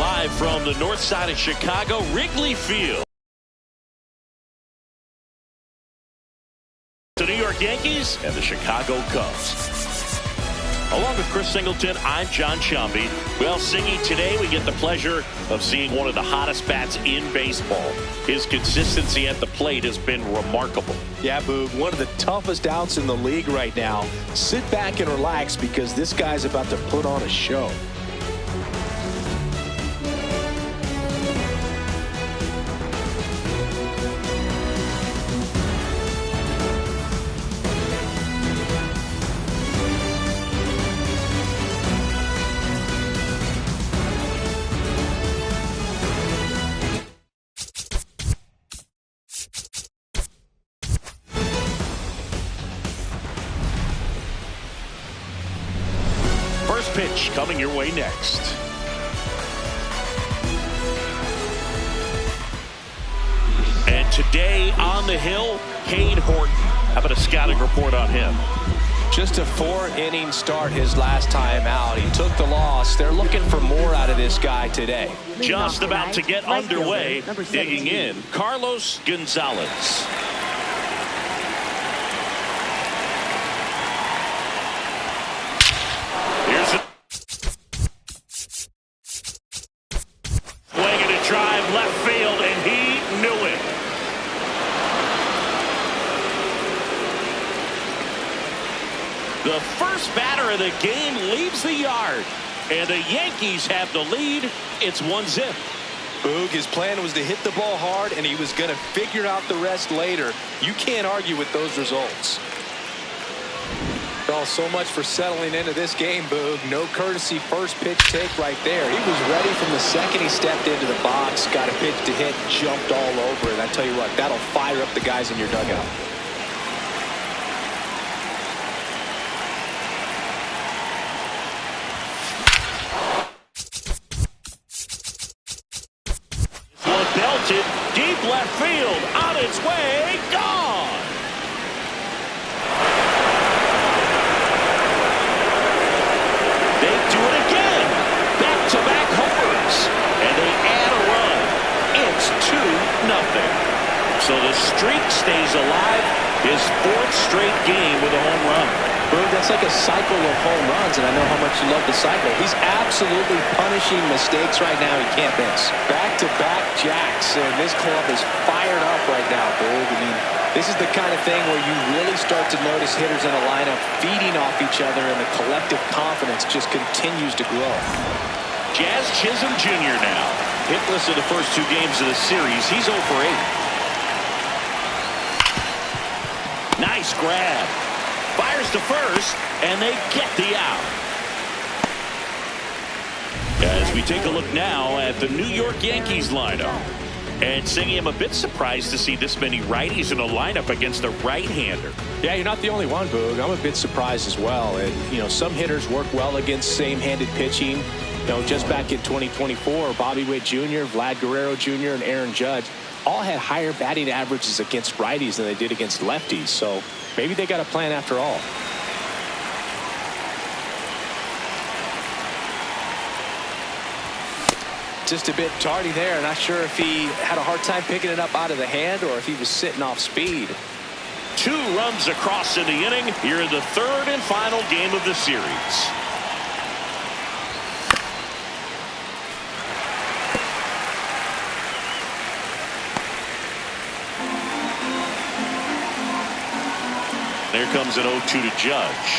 Live from the north side of Chicago, Wrigley Field. The New York Yankees and the Chicago Cubs. Along with Chris Singleton, I'm John Sciambi. Well, Singy, today we get the pleasure of seeing one of the hottest bats in baseball. His consistency at the plate has been remarkable. Yeah, Boog, one of the toughest outs in the league right now. Sit back and relax because this guy's about to put on a show. First pitch coming your way next. And today on the hill, Cade Horton. How about a scouting report on him? Just a 4-inning start his last time out. He took the loss. They're looking for more out of this guy today. Just about to get underway, digging in, Carlos Gonzalez. Left field, and he knew it. The first batter of the game leaves the yard, and the Yankees have the lead. It's 1-0. Boog, his plan was to hit the ball hard, and he was going to figure out the rest later. You can't argue with those results. Oh, so much for settling into this game, Boog. No courtesy first pitch take right there. He was ready from the second he stepped into the box, got a pitch to hit, jumped all over it. I tell you what, that'll fire up the guys in your dugout. One belted, deep left field, on its way, gone. Back-to-back homers, and they add a run. It's 2-0. So the streak stays alive. His fourth straight game with a home run. Bro, that's like a cycle of home runs, and I know how much you love the cycle. He's absolutely punishing mistakes right now he can't miss. Back-to-back jacks, and this club is fired up right now, Bro. I mean, this is the kind of thing where you really start to notice hitters in a lineup feeding off each other, and the collective confidence just continues to grow. Jazz Chisholm Jr. now. Hitless in the first two games of the series. He's 0 for 8. Nice grab. Fires to first, and they get the out. As we take a look now at the New York Yankees lineup. And Singy, I'm a bit surprised to see this many righties in a lineup against a right-hander. Yeah, you're not the only one, Boog. I'm a bit surprised as well. And, you know, some hitters work well against same-handed pitching. You know, just back in 2024, Bobby Witt Jr., Vlad Guerrero Jr., and Aaron Judge all had higher batting averages against righties than they did against lefties. So maybe they got a plan after all. Just a bit tardy there. Not sure if he had a hard time picking it up out of the hand or if he was sitting off speed. 2 runs across in the inning here in the third and final game of the series. There comes an 0-2 to Judge.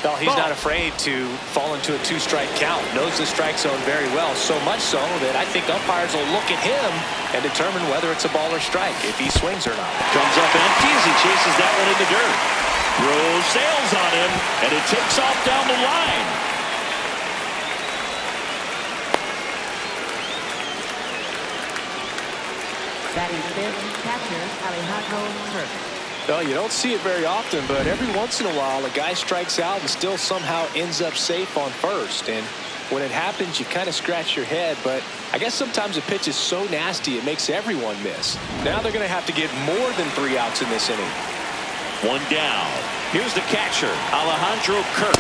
Well, he's not afraid to fall into a 2-strike count. Knows the strike zone very well. So much so that I think umpires will look at him and determine whether it's a ball or strike, if he swings or not. Comes up empty as he chases that one in the dirt. Throws sails on him, and it takes off down the line. Batting fifth, catcher Alejandro Kirk. Well, you don't see it very often, but every once in a while, a guy strikes out and still somehow ends up safe on first. And when it happens, you kind of scratch your head. But I guess sometimes a pitch is so nasty, it makes everyone miss. Now they're going to have to get more than 3 outs in this inning. 1 down. Here's the catcher, Alejandro Kirk.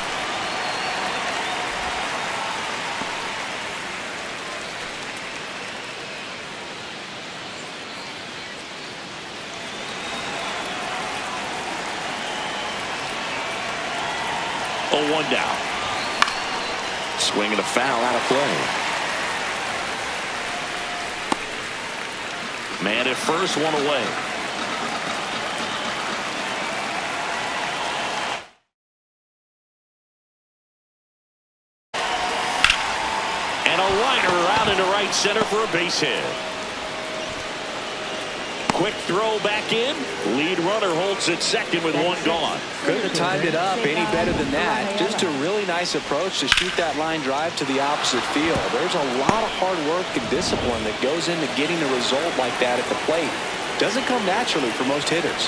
0-1 down. Swing and a foul out of play. Man at first, one away. And a liner out into right center for a base hit. Quick throw back in. Lead runner holds at second with one gone. Couldn't have timed it up any better than that. Just a really nice approach to shoot that line drive to the opposite field. There's a lot of hard work and discipline that goes into getting a result like that at the plate. Doesn't come naturally for most hitters.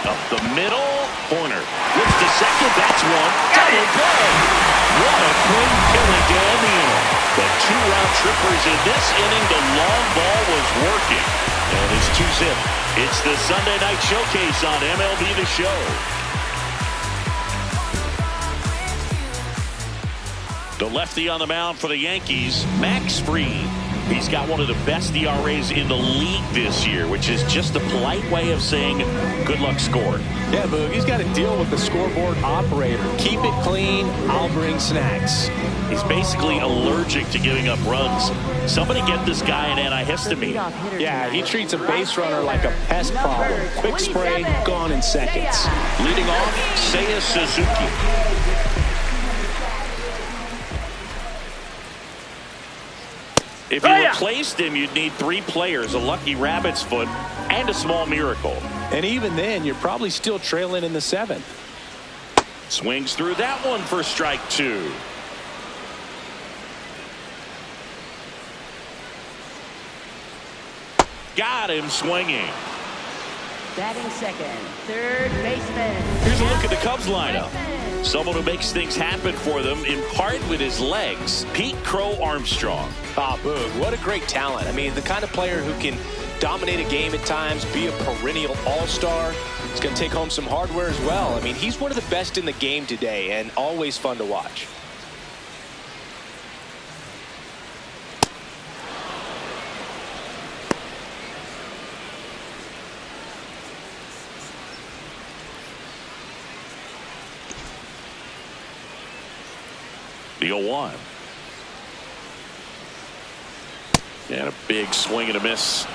Up the middle, Horner looks to second. That's one. Double play. What a clean killing to end the inning. The two-round trippers in this inning. The long ball was working, and it's 2-zip. It's the Sunday Night Showcase on MLB The Show. The lefty on the mound for the Yankees, Max Fried. He's got one of the best ERAs in the league this year, which is just a polite way of saying good luck scored. Yeah, Boog, he's got to deal with the scoreboard operator. Keep it clean, I'll bring snacks. He's basically allergic to giving up runs. Somebody get this guy an antihistamine. Yeah, he treats a base runner like a pest problem. Quick spray, gone in seconds. Leading off, Seiya Suzuki. If you replaced him, you'd need 3 players, a lucky rabbit's foot, and a small miracle. And even then, you're probably still trailing in the 7th. Swings through that one for strike 2. Got him swinging. Batting second, third baseman. Here's a look at the Cubs lineup. Someone who makes things happen for them, in part with his legs, Pete Crow Armstrong. Ah, Boog, what a great talent. I mean, the kind of player who can dominate a game at times, be a perennial all-star. He's going to take home some hardware as well. I mean, he's one of the best in the game today and always fun to watch. The 0-1. And a big swing and a miss.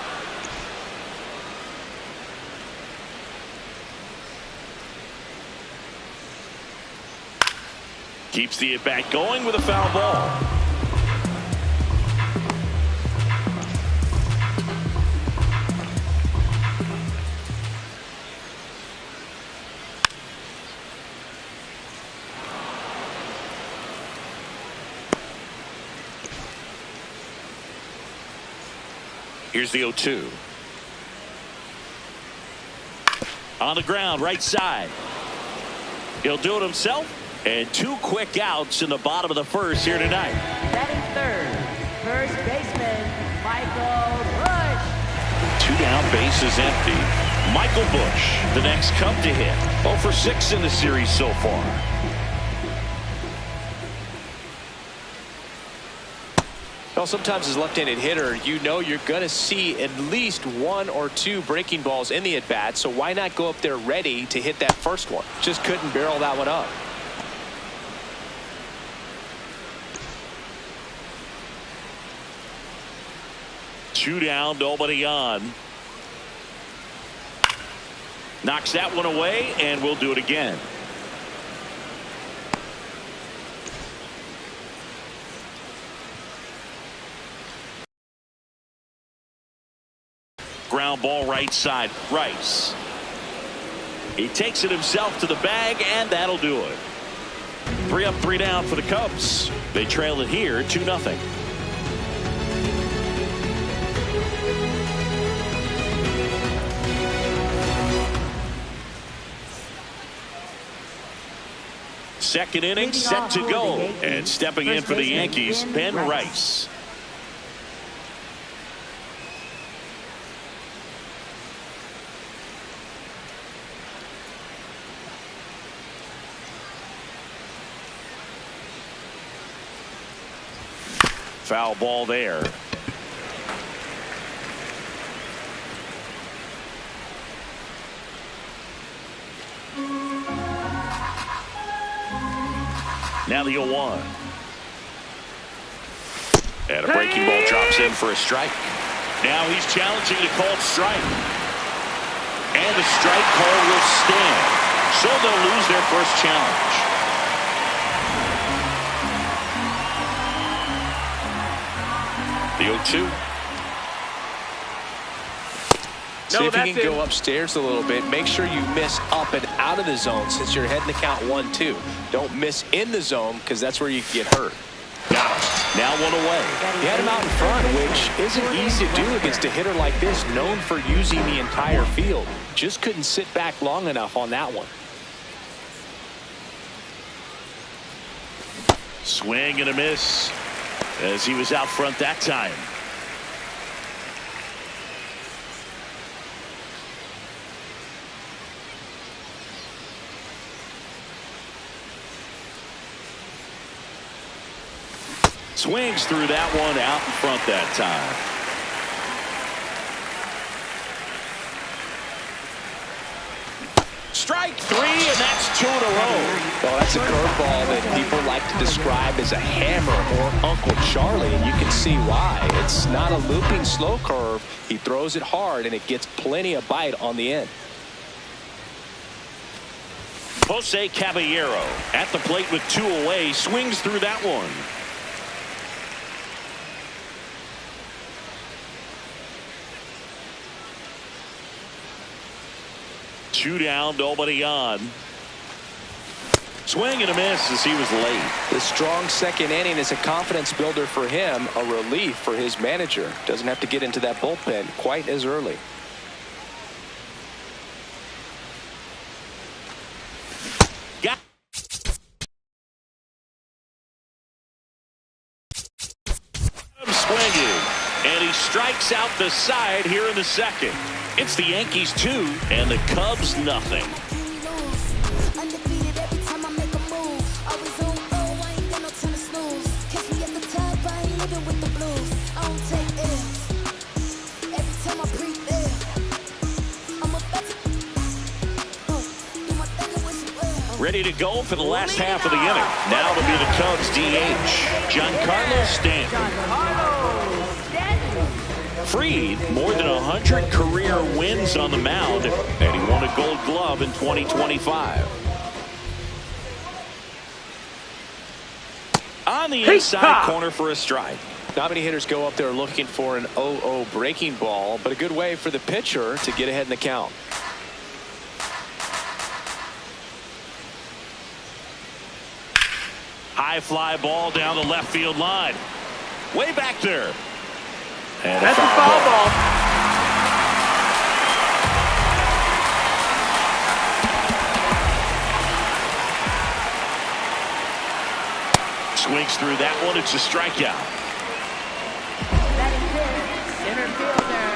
Keeps the at-bat going with a foul ball. Here's the 0-2. On the ground, right side. He'll do it himself. And 2 quick outs in the bottom of the first here tonight. Batting third, first baseman, Michael Busch. 2 down, bases empty. Michael Busch, the next Cub to hit. 0 for 6 in the series so far. Well, sometimes as a left-handed hitter, you know you're going to see at least 1 or 2 breaking balls in the at-bat, so why not go up there ready to hit that first one? Just couldn't barrel that one up. Two down, nobody on. Knocks that one away, and we'll do it again. Ground ball right side, Rice. He takes it himself to the bag, and that'll do it. 3 up, 3 down for the Cubs. They trail it here 2-0. Second inning set to go, and stepping in for the Yankees, Ben Rice. Foul ball there. Now the 0-1. And a breaking ball drops in for a strike. Now he's challenging the called strike. And the strike call will stand. So they'll lose their first challenge. The 0-2. See if you can go upstairs a little bit. Make sure you miss up and out of the zone since you're heading to count 1-2. Don't miss in the zone because that's where you can get hurt. Got him. Now one away. He had him out in front, which isn't easy to do against a hitter like this, known for using the entire field. Just couldn't sit back long enough on that one. Swing and a miss as he was out front that time. Swings through that one out in front that time. Strike 3, and that's 2 in a row. Well, that's a curveball that people like to describe as a hammer or Uncle Charlie, and you can see why. It's not a looping slow curve. He throws it hard, and it gets plenty of bite on the end. Jose Caballero at the plate with 2 away. Swings through that one. Two down, nobody on. Swing and a miss as he was late. The strong second inning is a confidence builder for him, a relief for his manager. Doesn't have to get into that bullpen quite as early. Got him swinging, and he strikes out the side here in the second. It's the Yankees 2 and the Cubs nothing. Ready to go for the last half of the inning. Now it'll be the Cubs DH, Giancarlo Stanton. Freed more than 100 career wins on the mound, and he won a Gold Glove in 2025. On the inside corner for a strike. Not many hitters go up there looking for an 0-0 breaking ball, but a good way for the pitcher to get ahead in the count. High fly ball down the left field line. Way back there. And that's a foul ball. Swings through that one. It's a strikeout. That is it. Center fielder.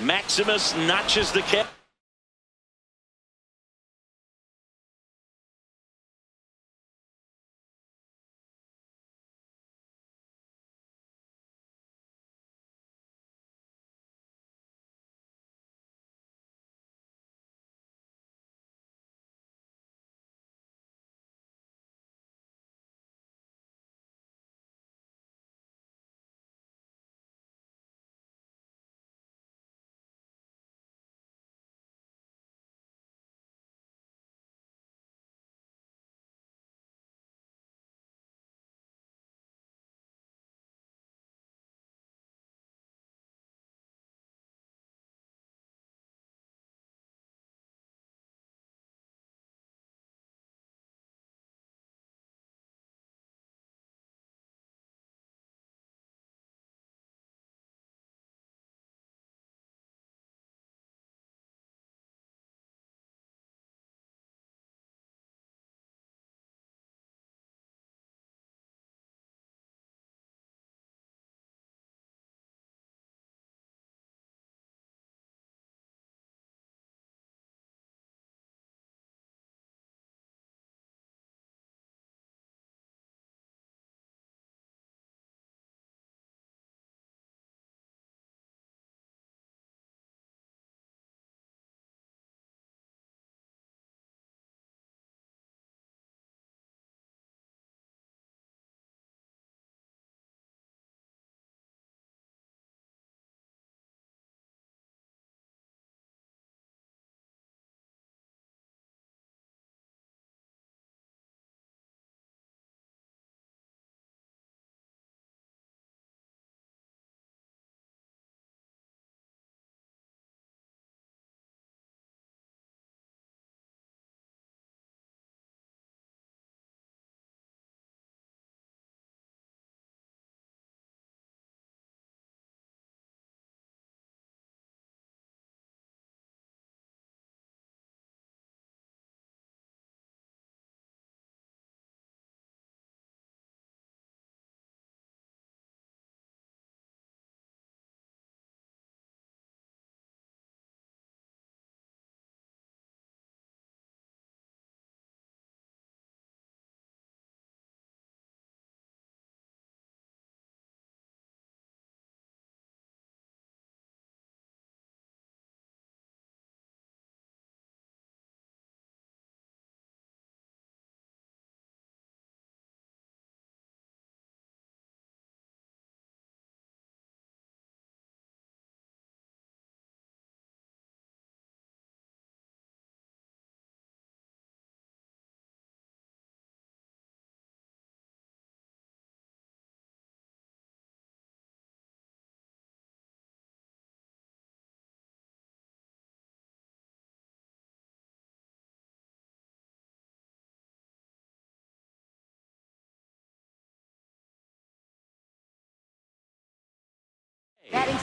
Maximus notches the catch.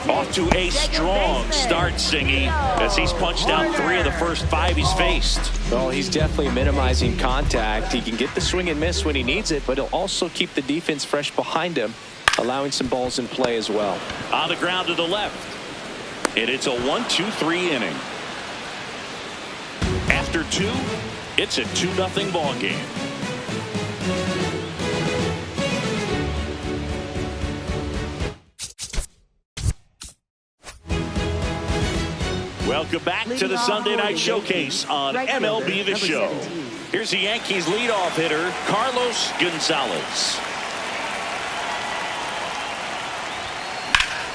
Off to a strong start, Singy, as he's punched out 3 of the first 5 he's faced. Well, he's definitely minimizing contact. He can get the swing and miss when he needs it, but he'll also keep the defense fresh behind him, allowing some balls in play as well. On the ground to the left. And it's a 1-2-3 inning. After 2, it's a 2-0 ball game. Welcome back to the Sunday Night Showcase on MLB The Show. Here's the Yankees leadoff hitter, Carlos Gonzalez.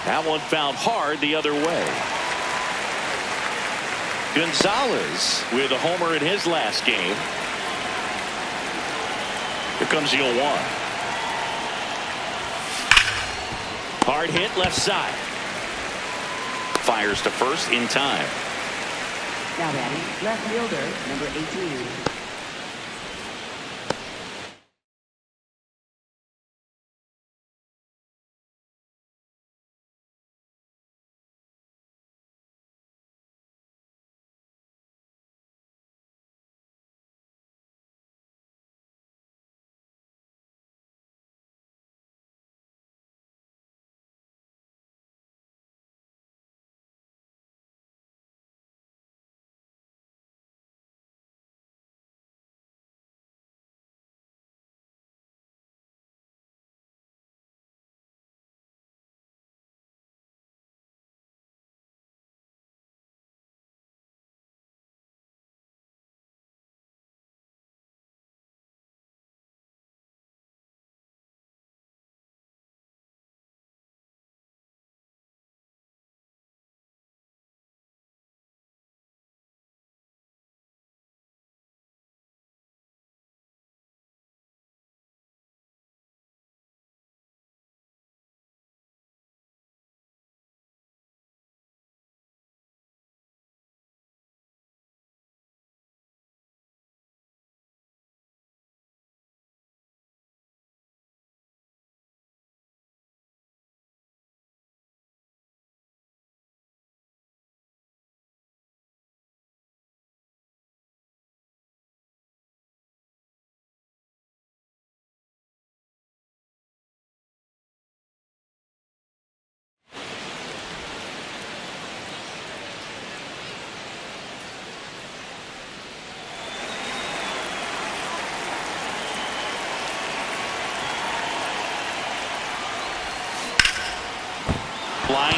That one fouled hard the other way. Gonzalez with a homer in his last game. Here comes the 0-1. Hard hit left side. Fires to first in time. Now batting, left fielder, number 18.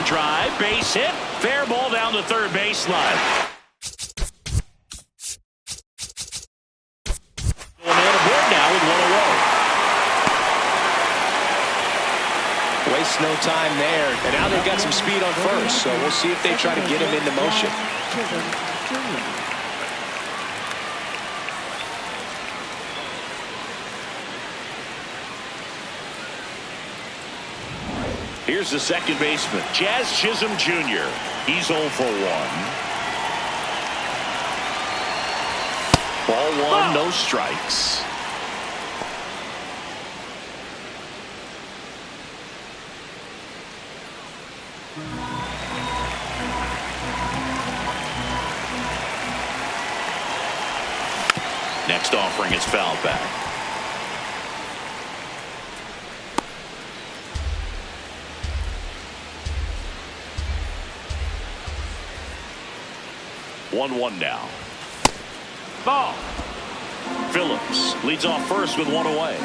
drive, base hit, fair ball down the third baseline. A man aboard now with one away. Waste no time there, and now they've got some speed on first, so we'll see if they try to get him into motion. Here's the second baseman, Jazz Chisholm Jr. He's 0 for 1. Ball 1, no strikes. Next offering is fouled back. One now. Ball. Phillips leads off first with one away.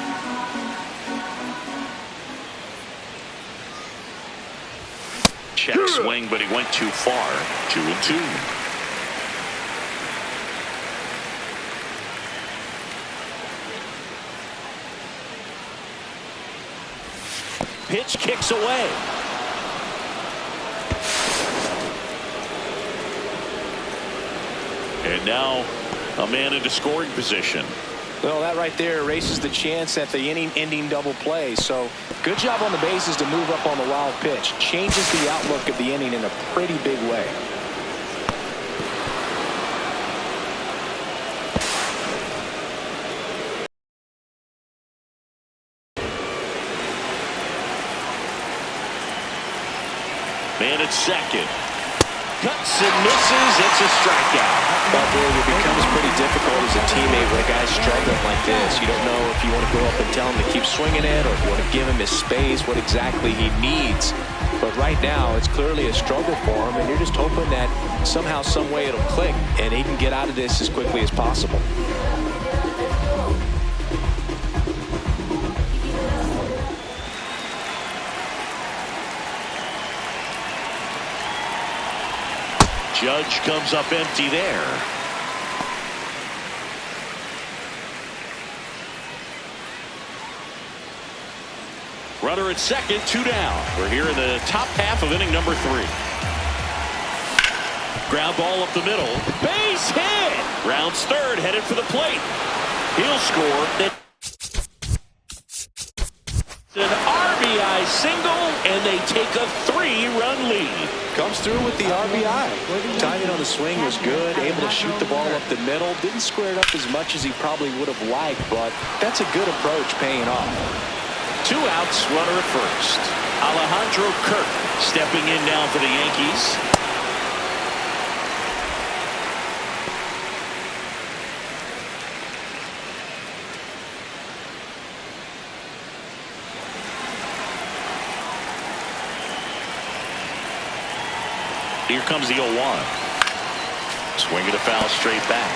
Check swing, but he went too far. 2-2. Pitch kicks away. And now a man into scoring position. Well, that right there erases the chance at the inning-ending double play. So good job on the bases to move up on the wild pitch. Changes the outlook of the inning in a pretty big way. Man at second. Cuts and misses. It's a strikeout. But it becomes pretty difficult as a teammate when a guy's struggling like this. You don't know if you want to go up and tell him to keep swinging it, or if you want to give him his space, what exactly he needs. But right now, it's clearly a struggle for him, and you're just hoping that somehow, some way it'll click, and he can get out of this as quickly as possible. Judge comes up empty there. Runner at second, 2 down. We're here in the top half of inning number 3. Ground ball up the middle. Base hit. Rounds third, headed for the plate. He'll score. It's an RBI single, and they take a 3-run lead. Comes through with the RBI. Timing on the swing was good. Able to shoot the ball up the middle. Didn't square it up as much as he probably would have liked, but that's a good approach paying off. 2 outs, runner at first. Alejandro Kirk stepping in now for the Yankees. Here comes the 0-1. Swing and a foul straight back.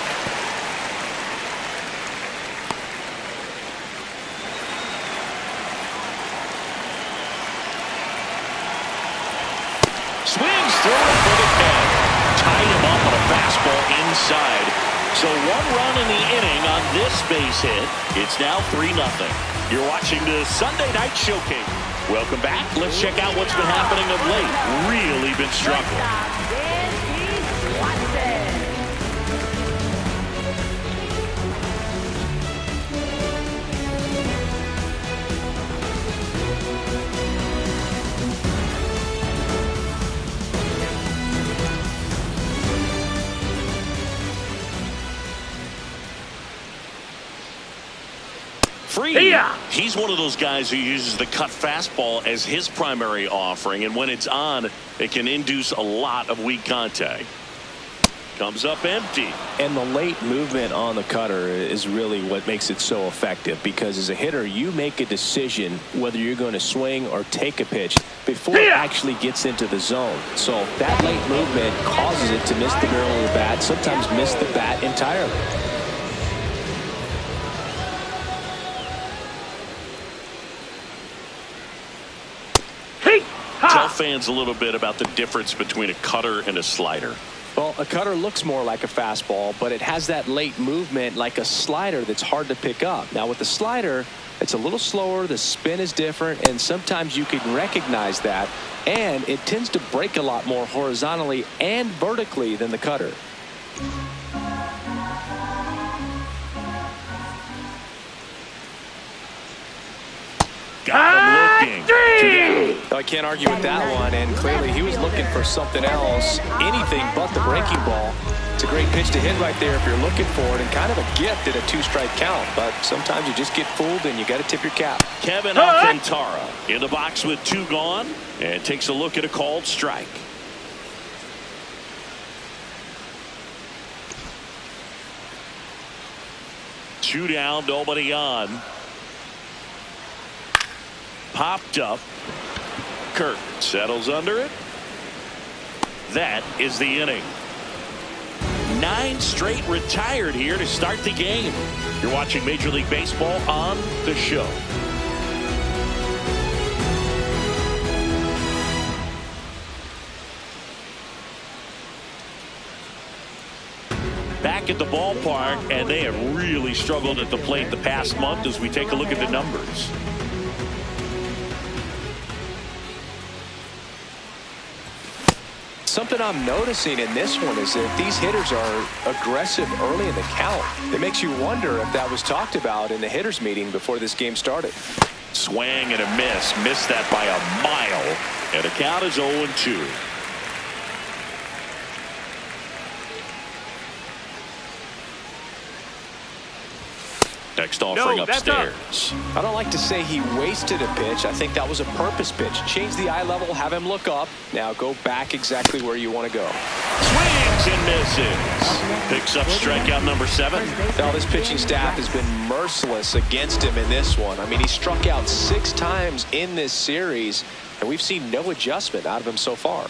Swings through it for the catch. Tied him up on a fastball inside. So 1 run in the inning on this base hit. It's now 3-0. You're watching the Sunday Night Showcase. Welcome back. Let's check out what's been happening of late. Really been struggling. He's one of those guys who uses the cut fastball as his primary offering, and when it's on, it can induce a lot of weak contact. Comes up empty. And the late movement on the cutter is really what makes it so effective, because as a hitter, you make a decision whether you're going to swing or take a pitch before it actually gets into the zone. So that late movement causes it to miss the barrel of the bat, sometimes miss the bat entirely. Tell fans a little bit about the difference between a cutter and a slider. Well, a cutter looks more like a fastball, but it has that late movement like a slider that's hard to pick up. Now, with the slider, it's a little slower, the spin is different, and sometimes you can recognize that, and it tends to break a lot more horizontally and vertically than the cutter. Got him looking. I can't argue with that one, and clearly he was looking for something else, anything but the breaking ball. It's a great pitch to hit right there if you're looking for it, and kind of a gift at a two-strike count, but sometimes you just get fooled and you got to tip your cap. Kevin Alcantara in the box with 2 gone and takes a look at a called strike. Two down, nobody on. Popped up. Kirk settles under it. That is the inning. 9 straight retired here to start the game. You're watching Major League Baseball on the show. Back at the ballpark, and they have really struggled at the plate the past month as we take a look at the numbers. Something I'm noticing in this one is that these hitters are aggressive early in the count. It makes you wonder if that was talked about in the hitters meeting before this game started. Swing and a miss. Missed that by a mile. And the count is 0-2. Next offering upstairs. I don't like to say he wasted a pitch. I think that was a purpose pitch. Change the eye level, have him look up. Now go back exactly where you want to go. Swings and misses. Picks up strikeout number 7. Now this pitching staff has been merciless against him in this one. I mean, he struck out 6 times in this series, and we've seen no adjustment out of him so far.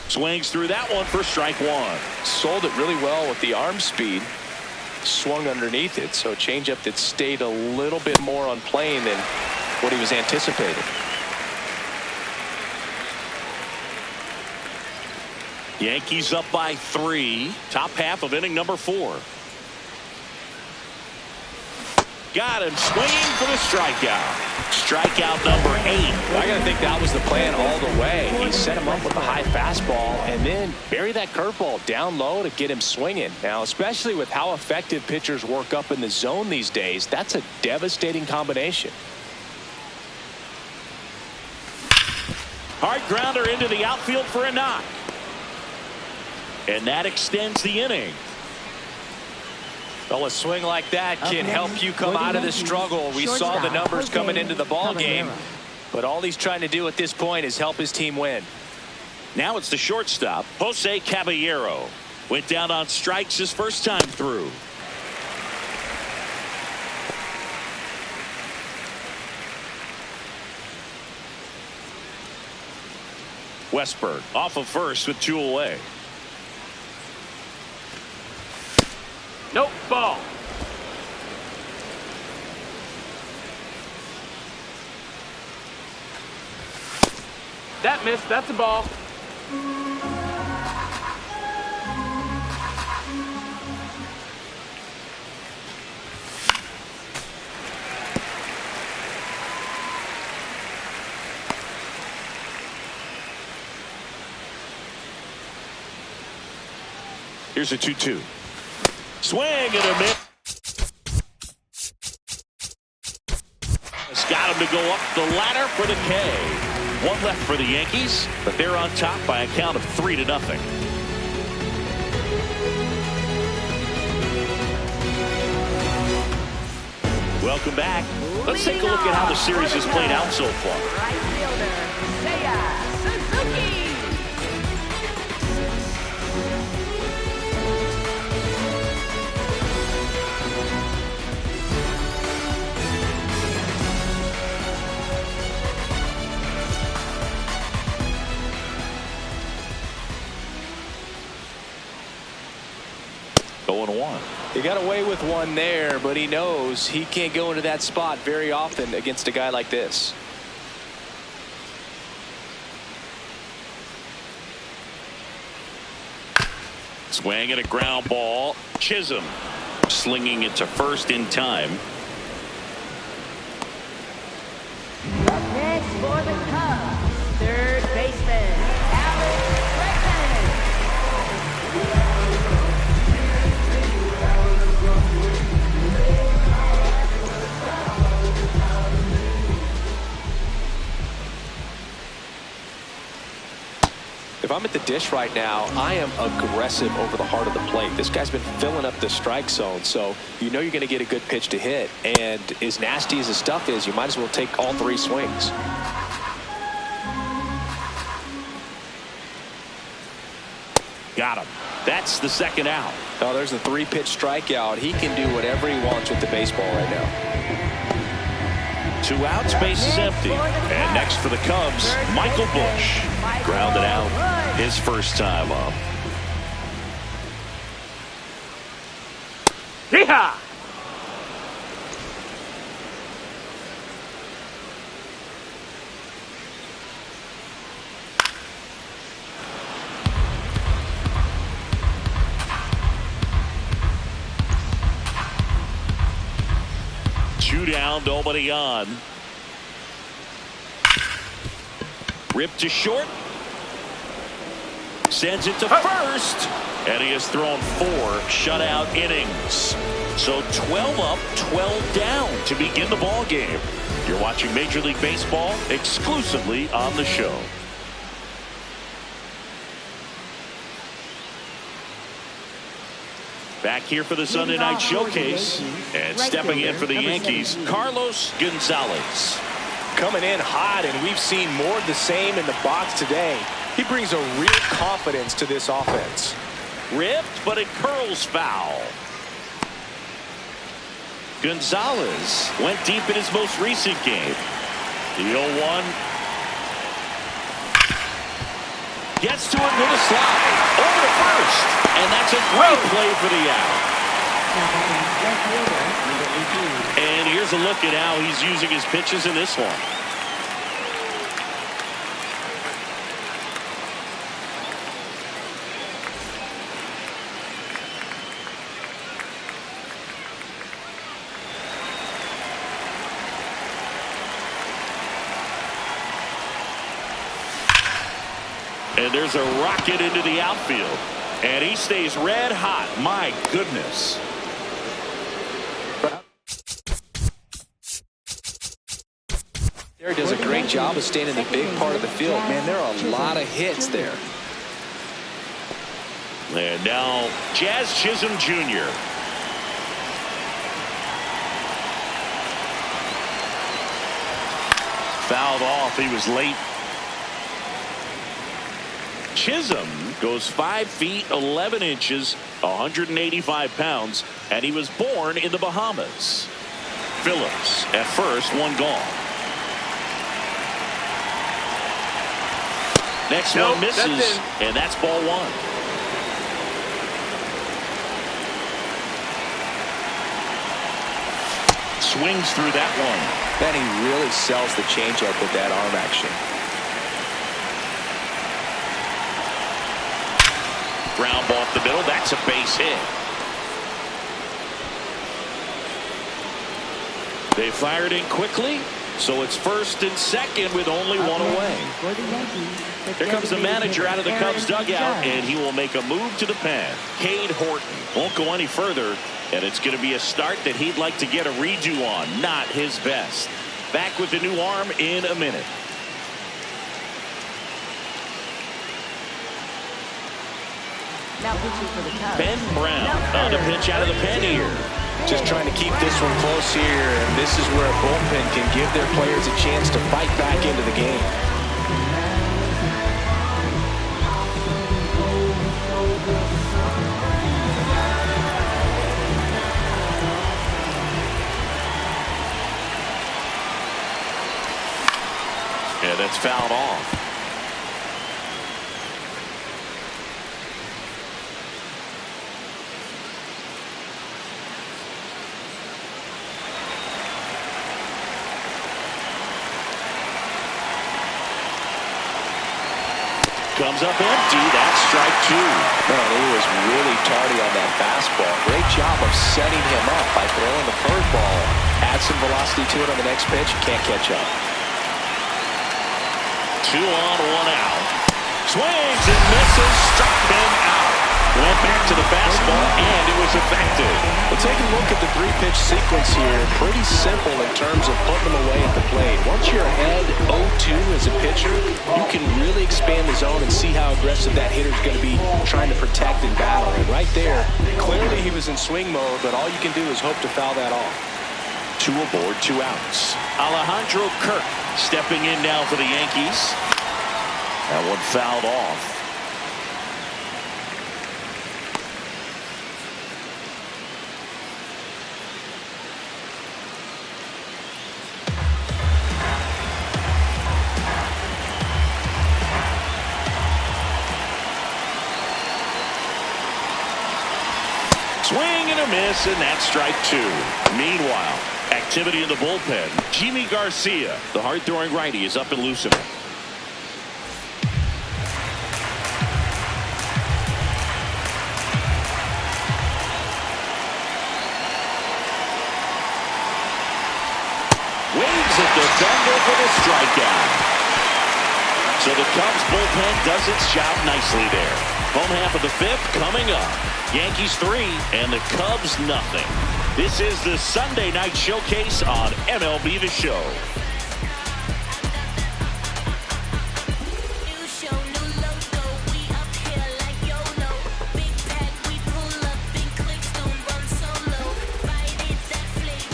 Swings through that one for strike 1. Sold it really well with the arm speed. Swung underneath it, so changeup that stayed a little bit more on plane than what he was anticipating. Yankees up by 3. Top half of inning number 4. Got him swinging for the strikeout. Strikeout number 8. I gotta think that was the plan all the way. He set him up with a high fastball and then bury that curveball down low to get him swinging. Now, especially with how effective pitchers work up in the zone these days, that's a devastating combination. Hard grounder into the outfield for a knock. And that extends the inning. Well, a swing like that can help you come out of the struggle. We saw the numbers coming into the ball game, but all he's trying to do at this point is help his team win. Now it's the shortstop, Jose Caballero. Went down on strikes his first time through. Westberg off of first with 2 away. Nope, ball. That missed. That's a ball. Here's a 2-2. Swing and a miss. It's got him to go up the ladder for the K. 1 left for the Yankees, but they're on top by a count of 3-0. Welcome back. Let's take a look at how the series has played out so far. Right fielder, Suzuki. 0-1. He got away with one there, but he knows he can't go into that spot very often against a guy like this. Swing and a ground ball. Chisholm slinging it to first in time. Up next for the Cubs, third baseman, Alex Bregman. If I'm at the dish right now, I am aggressive over the heart of the plate. This guy's been filling up the strike zone, so you know you're going to get a good pitch to hit. And as nasty as his stuff is, you might as well take all three swings. Got him. That's the second out. Oh, there's a 3-pitch strikeout. He can do whatever he wants with the baseball right now. 2 outs, base is empty. And next for the Cubs, Michael Busch. Grounded out his first time up. Yeehaw! Two down, nobody on. Ripped to short. Sends it to first. And he has thrown 4 shutout innings. So 12 up, 12 down to begin the ball game. You're watching Major League Baseball exclusively on the show. Back here for the Sunday night showcase. And stepping in for the Yankees, Carlos Gonzalez. Coming in hot, and we've seen more of the same in the box today. He brings a real confidence to this offense. Ripped, but it curls foul. Gonzalez went deep in his most recent game. The 0-1. Gets to it with a slide. Over to first. And that's a great play for the out. And here's a look at how he's using his pitches in this one. And there's a rocket into the outfield. And he stays red hot. My goodness. There does a great job of staying in the big part of the field. Man, there are a lot of hits there. And now Jazz Chisholm Jr. Fouled off. He was late. Chisholm goes 5 feet 11 inches, 185 pounds, and he was born in the Bahamas. Phillips at first, 1 gone. Next one misses, and that's ball 1. Swings through that one. Man, he really sells the changeup with that arm action. Ground ball up the middle. That's a base hit. They fired in quickly, so it's first and second with only 1 away. Here comes the manager out of the Cubs dugout, and he will make a move to the pen. Cade Horton won't go any further, and it's going to be a start that he'd like to get a redo on. Not his best. Back with the new arm in a minute. Now pitching for the Cubs, Ben Brown on the pitch out of the pen here. Just trying to keep this one close here, and this is where a bullpen can give their players a chance to fight back into the game. Yeah, that's fouled off. comes up empty. That's strike two. Man, he was really tardy on that fastball. Great job of setting him up by throwing the curveball. Add some velocity to it on the next pitch. Can't catch up. 2 on, 1 out. Swings and misses. Struck him out. Went back to the fastball, and it was effective. Well, take a look at the 3-pitch sequence here. Pretty simple in terms of putting them away at the plate. Once you're ahead 0-2 as a pitcher, you can really expand the zone and see how aggressive that hitter's going to be trying to protect and battle. And right there, clearly he was in swing mode, but all you can do is hope to foul that off. 2 aboard, 2 outs. Alejandro Kirk stepping in now for the Yankees. That one fouled off. Swing and a miss, and that's strike 2. Meanwhile, activity in the bullpen. Jimmy Garcia, the hard-throwing righty, is up and loosening. Waves at the defender for the strikeout. So the Cubs bullpen does its job nicely there. Home half of the 5th coming up. Yankees 3 and the Cubs nothing. This is the Sunday night showcase on MLB The Show.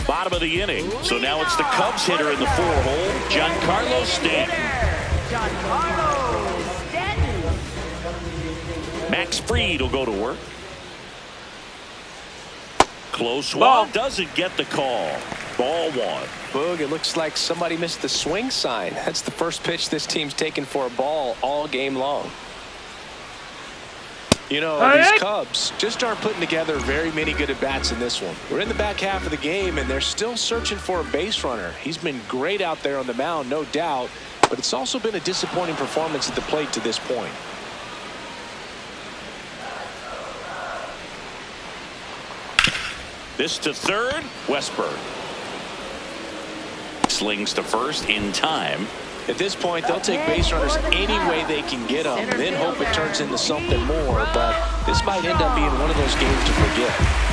Bottom of the inning. So now it's the Cubs hitter in the 4-hole, Giancarlo Stanton. Max Fried will go to work. Close one. Doesn't get the call. Ball 1. Boog, it looks like somebody missed the swing sign. That's the first pitch this team's taken for a ball all game long. You know, these Cubs just aren't putting together very many good at-bats in this one. We're in the back half of the game, and they're still searching for a base runner. He's been great out there on the mound, no doubt, but it's also been a disappointing performance at the plate to this point. This to third, Westburg. Slings to first in time. At this point, they'll take base runners any way they can get them, then hope it turns into something more, but this might end up being one of those games to forget.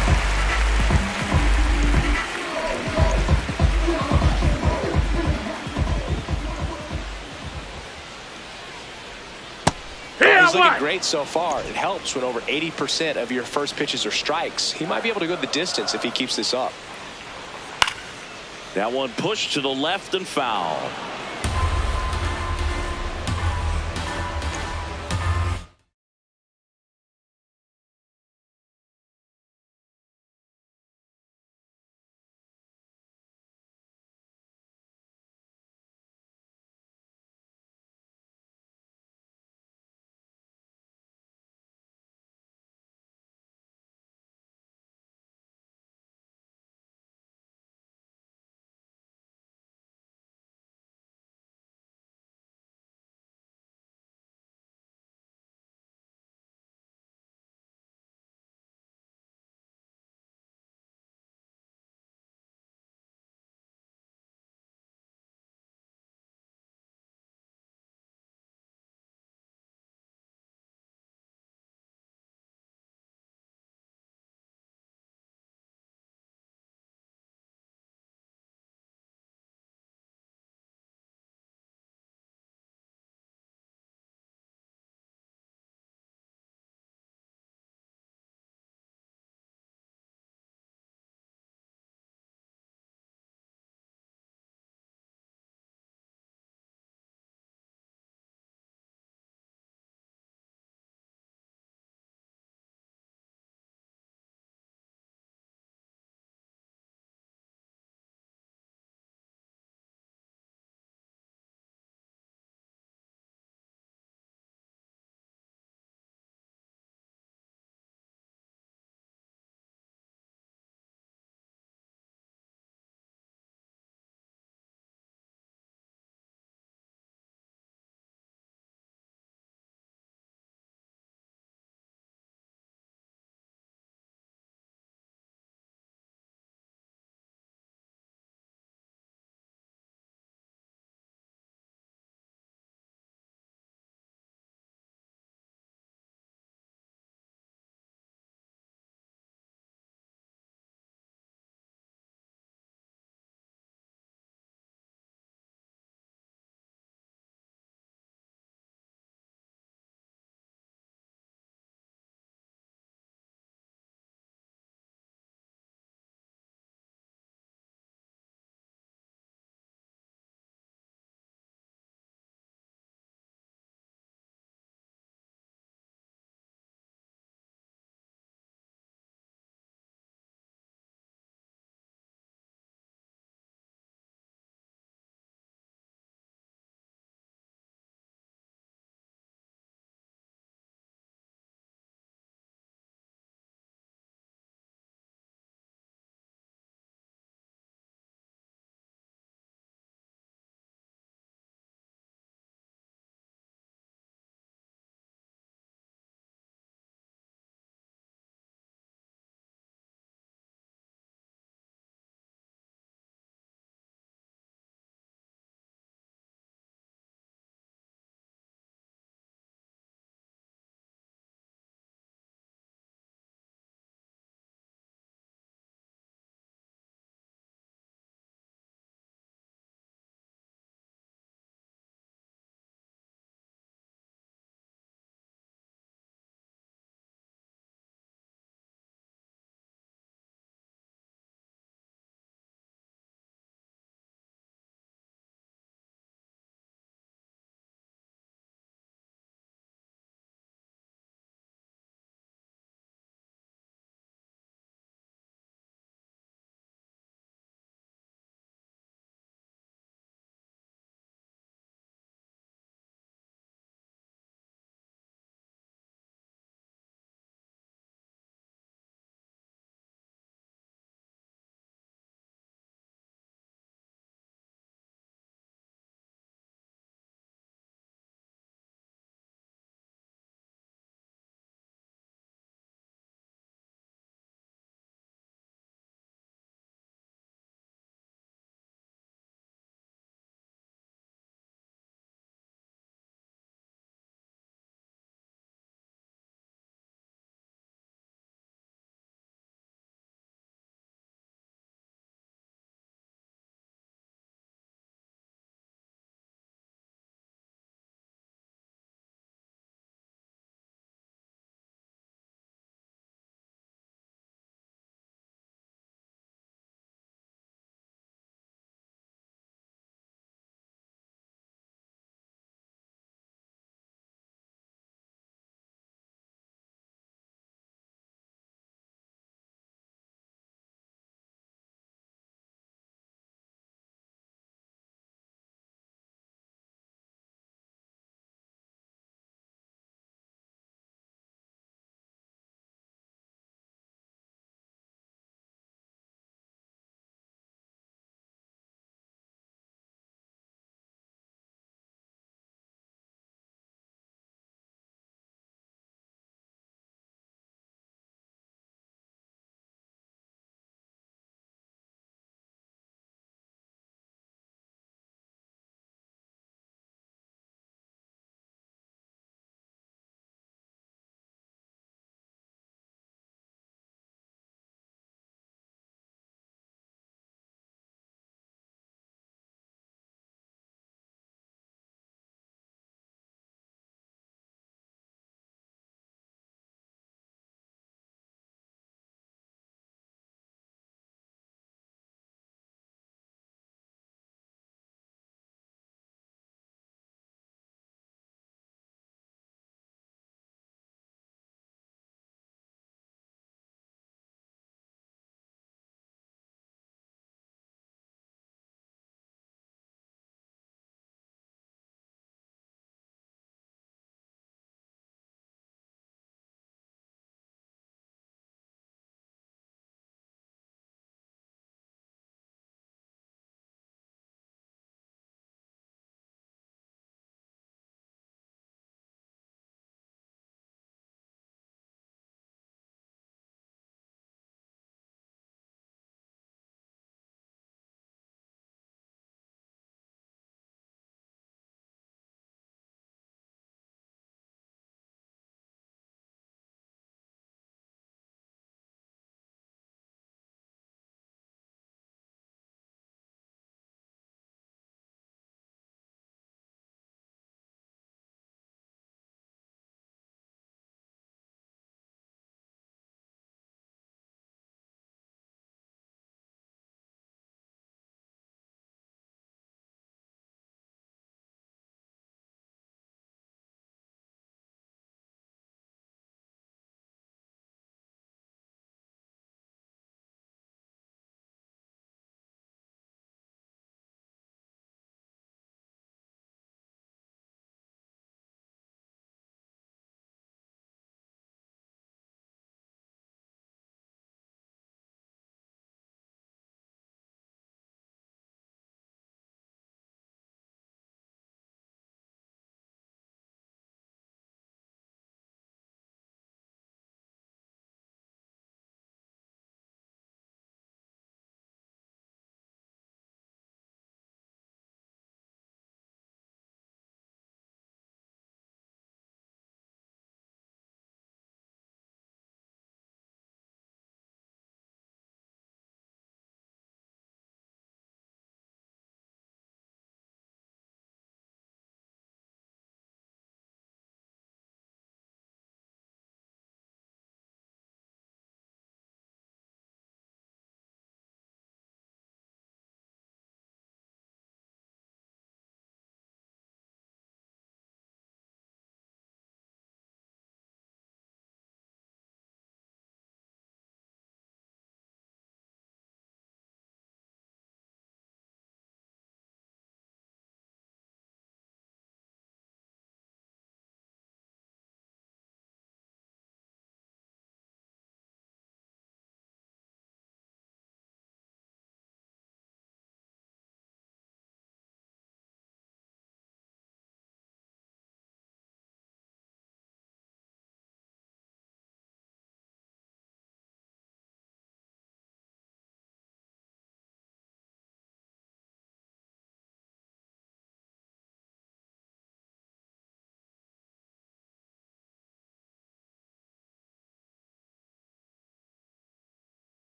He's looking great so far. It helps when over 80% of your first pitches are strikes. He might be able to go the distance if he keeps this up. That one pushed to the left and foul.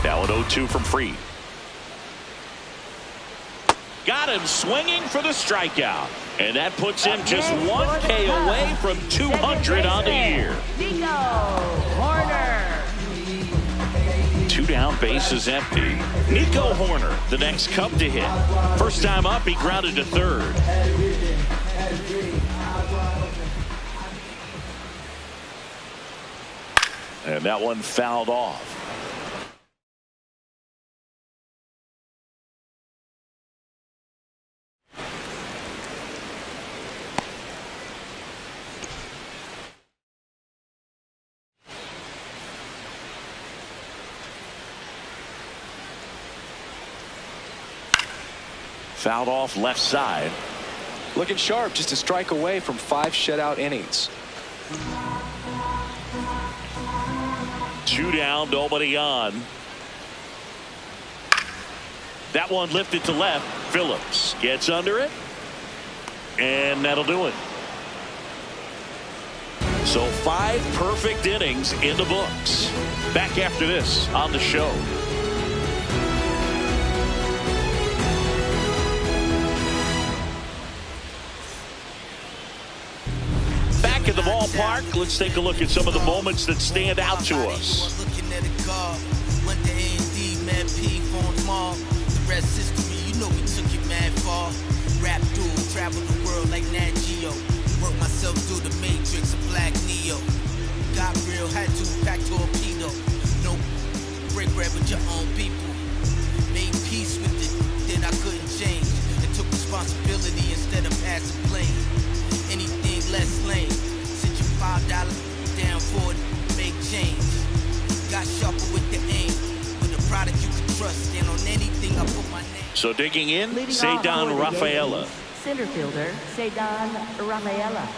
Now an 0-2 from Fried. Got him swinging for the strikeout. And that puts him just 1 K away from 200 on the year. Nico Horner. 2 down, bases empty. Nico Horner, the next Cub to hit. First time up, he grounded to third. And that one fouled off. Fouled off left side. Looking sharp, just a strike away from 5 shutout innings. 2 down, nobody on. That one lifted to left. Phillips gets under it. And that'll do it. So 5 perfect innings in the books. Back after this on the show. Back at the ballpark, let's take a look at some of the moments that stand out to us. Rap dude, travel the world like Nat Geo. Work myself through the matrix of Black Neo. Got real, had to pack torpedo. No break bread with your own people. Made peace with it, then I couldn't change. And took responsibility instead of passing blame. Anything less lame. Sent you $5 down for it, make change. Got sharper with the aim. With a product you can trust, and on anything I put my name. So digging in, Leading off Ceddanne for the Rafaela. Yankees, center fielder Ceddanne Rafaela.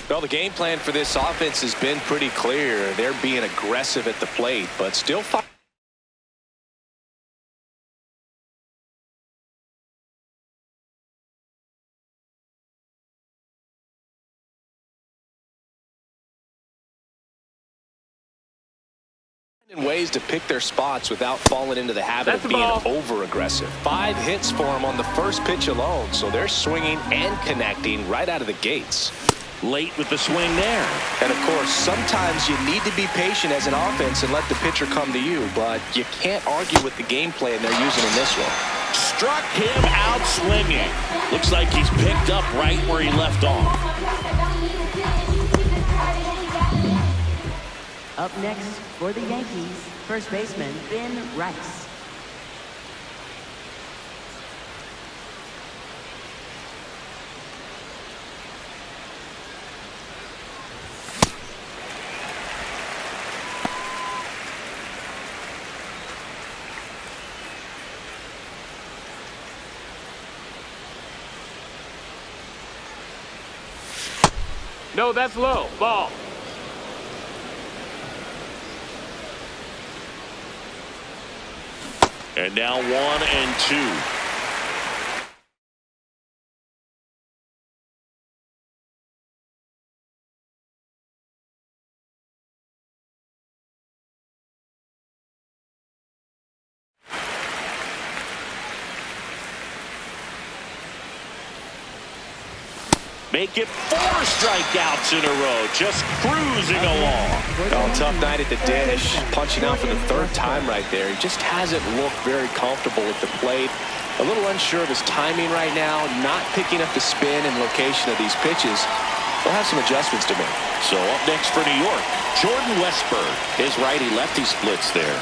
Well, the game plan for this offense has been pretty clear. They're being aggressive at the plate, but still finding ways to pick their spots without falling into the habit of being over-aggressive. 5 hits for them on the first pitch alone, so they're swinging and connecting right out of the gates. Late with the swing there. And, of course, sometimes you need to be patient as an offense and let the pitcher come to you, but you can't argue with the game plan they're using in this one. Struck him out swinging. Looks like he's picked up right where he left off. Up next for the Yankees, first baseman Ben Rice. No, that's low. Ball. And now 1-2. Make it 4 strikeouts in a row, just cruising along. Oh, tough night at the dish, punching out for the 3rd time right there. He just hasn't looked very comfortable at the plate. A little unsure of his timing right now, not picking up the spin and location of these pitches. They'll have some adjustments to make. So up next for New York, Jordan Westberg. His righty-lefty splits there.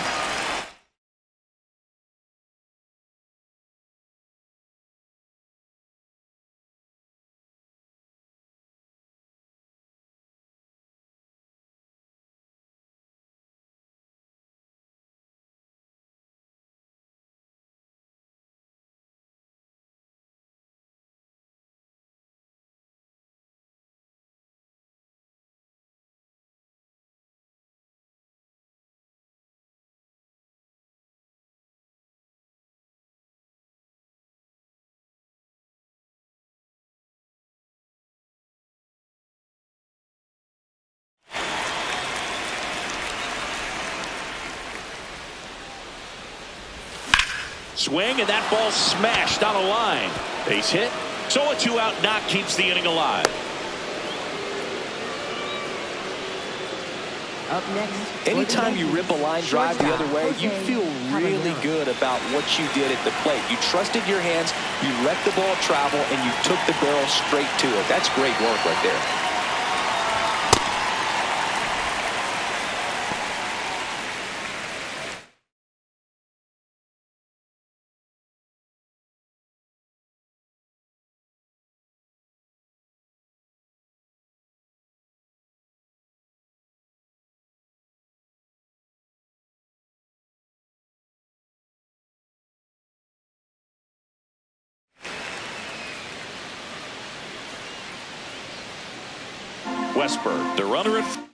Swing, and that ball smashed on a line. Base hit. So a 2-out knock keeps the inning alive. Up next. Anytime you rip a line drive the other way, you feel really good about what you did at the plate. You trusted your hands, you let the ball travel, and you took the barrel straight to it. That's great work right there. Westberg, the runner at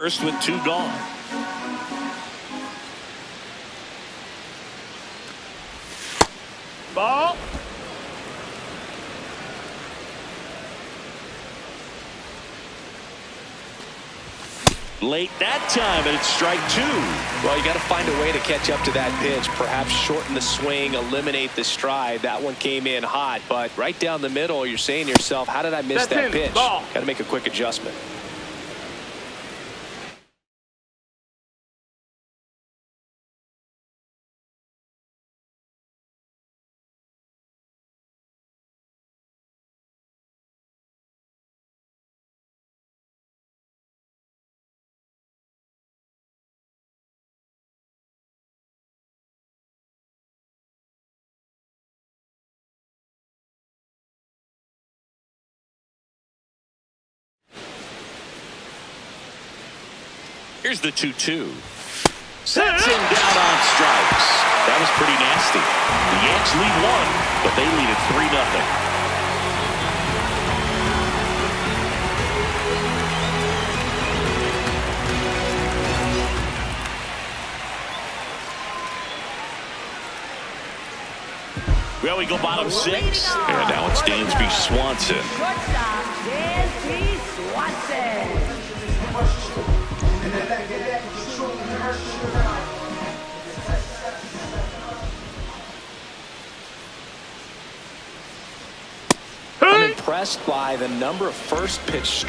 First with 2 gone. Ball. Late that time, and it's strike 2. Well, you got to find a way to catch up to that pitch. Perhaps shorten the swing, eliminate the stride. That one came in hot, but right down the middle, you're saying to yourself, how did I miss that pitch? Got to make a quick adjustment. Here's the 2-2. Sets him down on strikes. That was pretty nasty. The Yanks lead 1, but they lead it 3-0. Well, we go bottom 6, and now it's Dansby Swanson. Shortstop, Dansby Swanson. I'm impressed by the number of first pitch.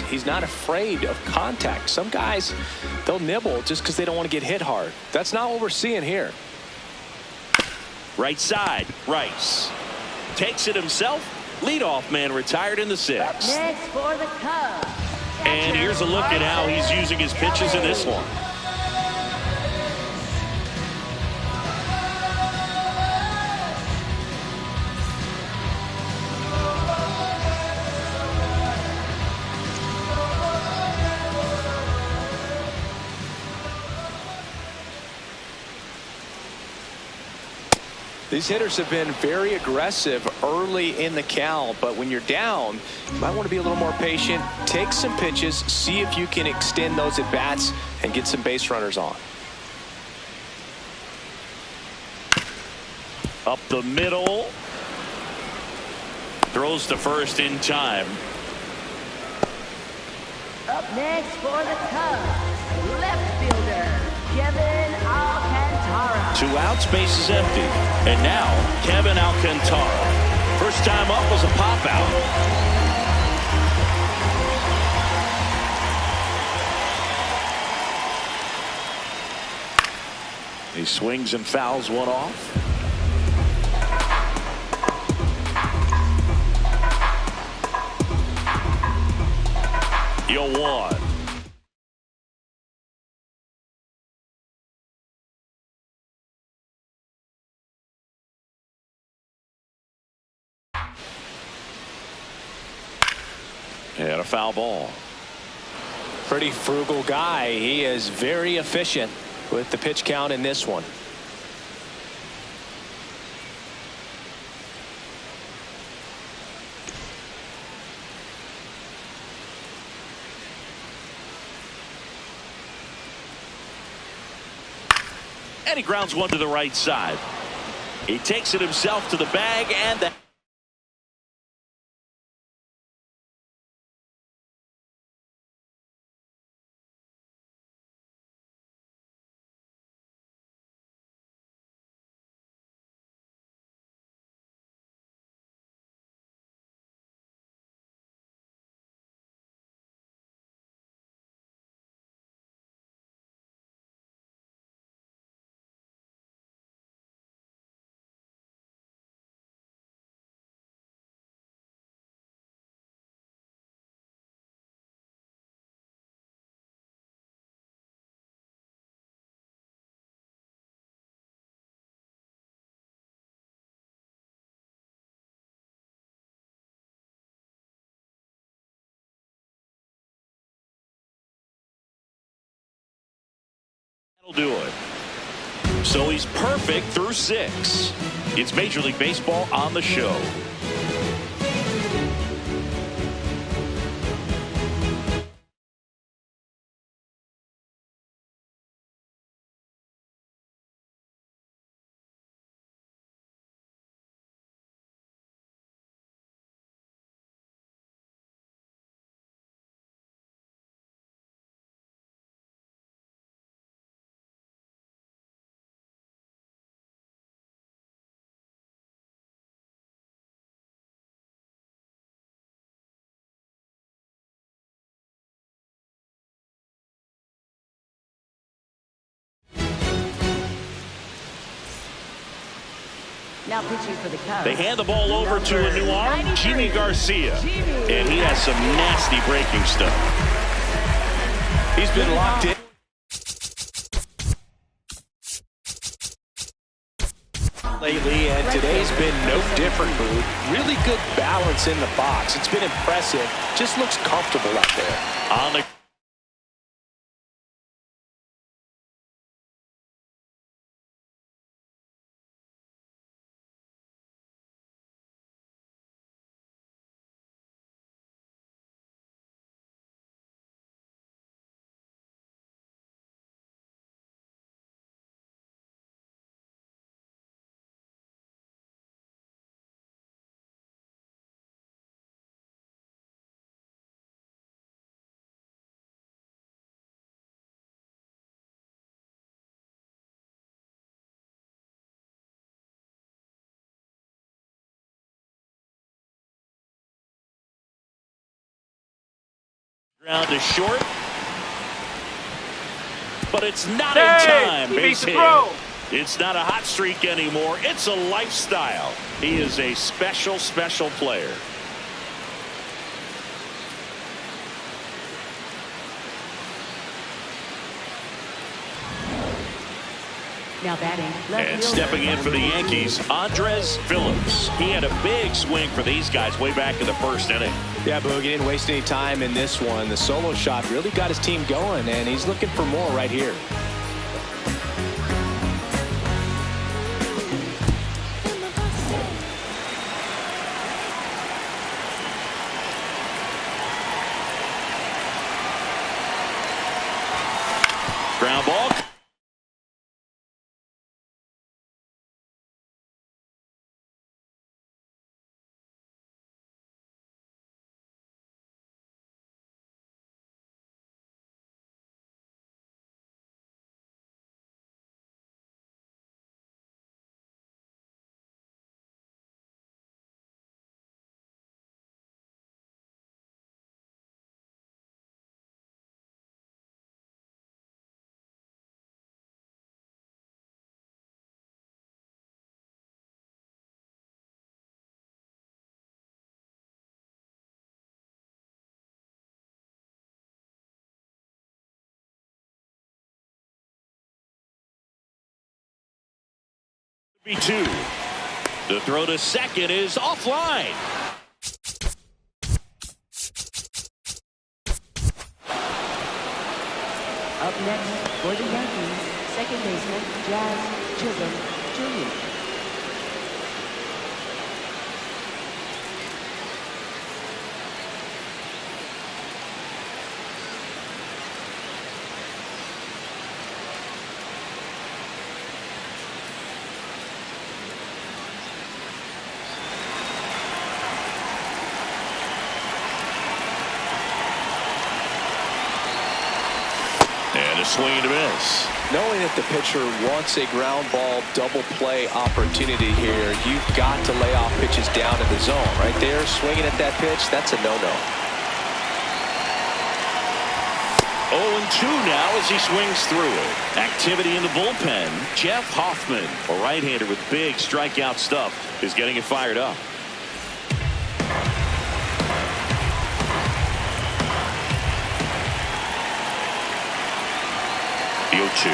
He's not afraid of contact. Some guys, they'll nibble just because they don't want to get hit hard. That's not what we're seeing here. Right side, Rice. Takes it himself. Leadoff man retired in the 6th. Next for the Cubs. And here's a look at how he's using his pitches in this one. These hitters have been very aggressive early in the count, but when you're down, you might want to be a little more patient. Take some pitches, see if you can extend those at bats and get some base runners on. Up the middle. Throws to first in time. Up next for the Cubs, left fielder, Kevin Alcantara. 2 outs, base is empty. And now, Kevin Alcantara. First time up was a pop out. He swings and fouls one off. Yo, 1. And a foul ball. Pretty frugal guy. He is very efficient with the pitch count in this one. And he grounds one to the right side. He takes it himself to the bag, and that He'll do it. So he's perfect through 6. It's Major League Baseball on the show. Now pitching for the Cubs. They hand the ball over to a new arm, Jimmy Garcia. And he has some nasty breaking stuff. He's been locked in lately, and today's been no different, Boo. Really good balance in the box. It's been impressive. Just looks comfortable out there. On the ground to short, but it's not in time. Base hit. It's not a hot streak anymore. It's a lifestyle. He is a special, special player. Now batting, left And fielder, stepping in for the Yankees, Andres Phillips. He had a big swing for these guys way back in the first inning. Yeah, Boog, he didn't waste any time in this one. The solo shot really got his team going, and he's looking for more right here. Ground ball. Two. The throw to second is offline. Up next for the Yankees, second baseman Jazz Chisholm Jr. And a swing and a miss. Knowing that the pitcher wants a ground ball double play opportunity here, you've got to lay off pitches down in the zone. Right there, swinging at that pitch, that's a no-no. 0-2 now as he swings through it. Activity in the bullpen. Jeff Hoffman, a right-hander with big strikeout stuff, is getting it fired up. The 0-2.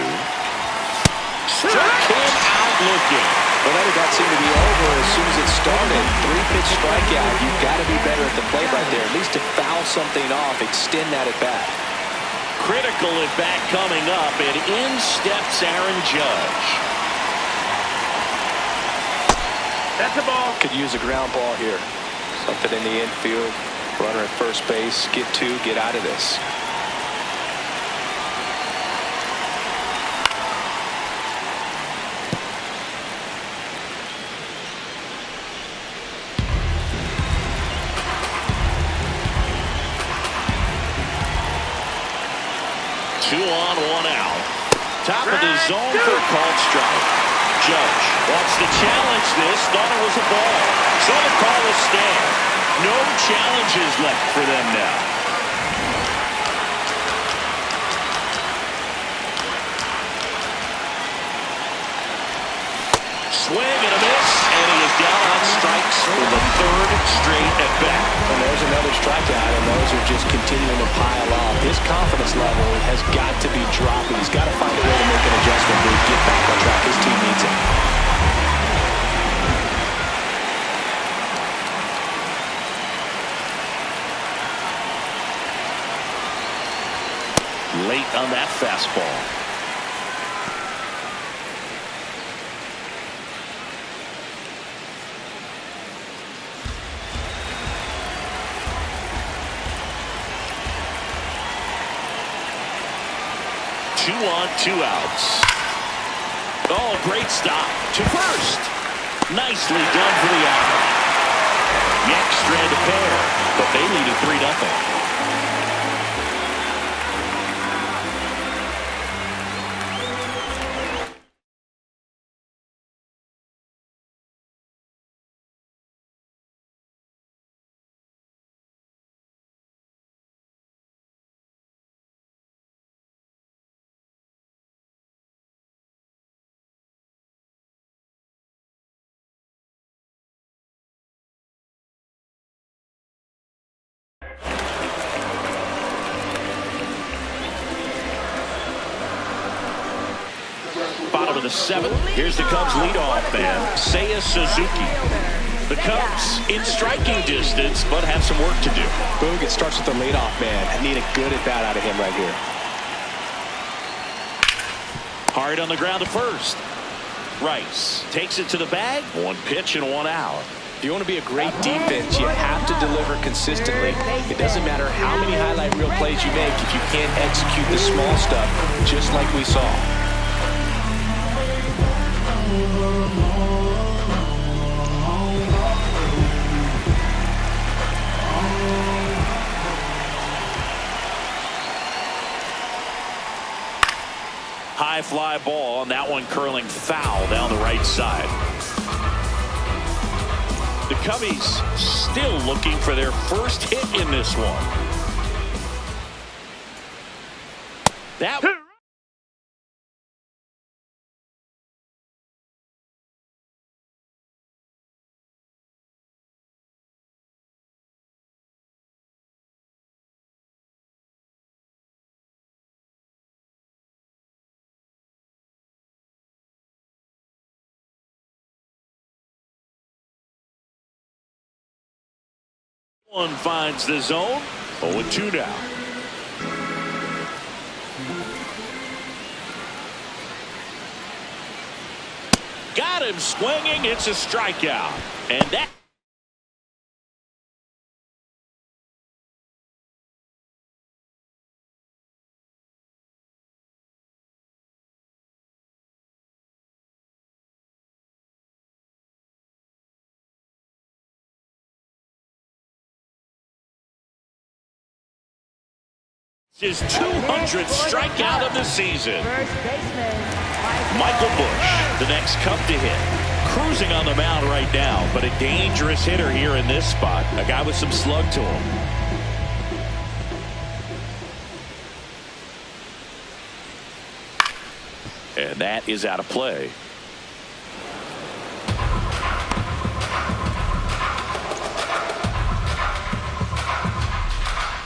Struck him out looking. Well, that about seemed to be over as soon as it started. 3-pitch strikeout. You've got to be better at the plate right there. At least to foul something off, extend that at bat. critical at bat coming up, and in steps Aaron Judge. That's a ball. Could use a ground ball here. Something in the infield. Runner at first base. Get out of this. Two on, one out. Top of the zone for a called strike. Judge wants to challenge this. Thought it was a ball. So the call will stand. No challenges left for them now. Swing and a miss, and he is down on strikes for the third straight at bat. And there's another strikeout, and those are just continuing to pile up. His confidence level has got to be dropping. He's got to find a way to make an adjustment to get back on track. His team needs it. Late on that fastball. Two on, two outs. Oh, great stop to first. Nicely done for the out. Yanks strand a pair, but they lead at 3-0. Bottom of the seventh. Here's the Cubs leadoff man, Seiya Suzuki. The Cubs in striking distance, but have some work to do. Boog, it starts with the leadoff man. I need a good at bat out of him right here. Hard on the ground to first. Rice takes it to the bag. One pitch and one out. If you want to be a great defense, you have to deliver consistently. It doesn't matter how many highlight reel plays you make if you can't execute the small stuff, just like we saw. High fly ball, and that one curling foul down the right side. The Cubbies still looking for their first hit in this one. That one finds the zone. 0-2 now. Got him swinging. It's a strikeout. And that his 200th strikeout of the season. Michael Busch, the next Cub to hit. Cruising on the mound right now, but a dangerous hitter here in this spot. A guy with some slug to him. And that is out of play.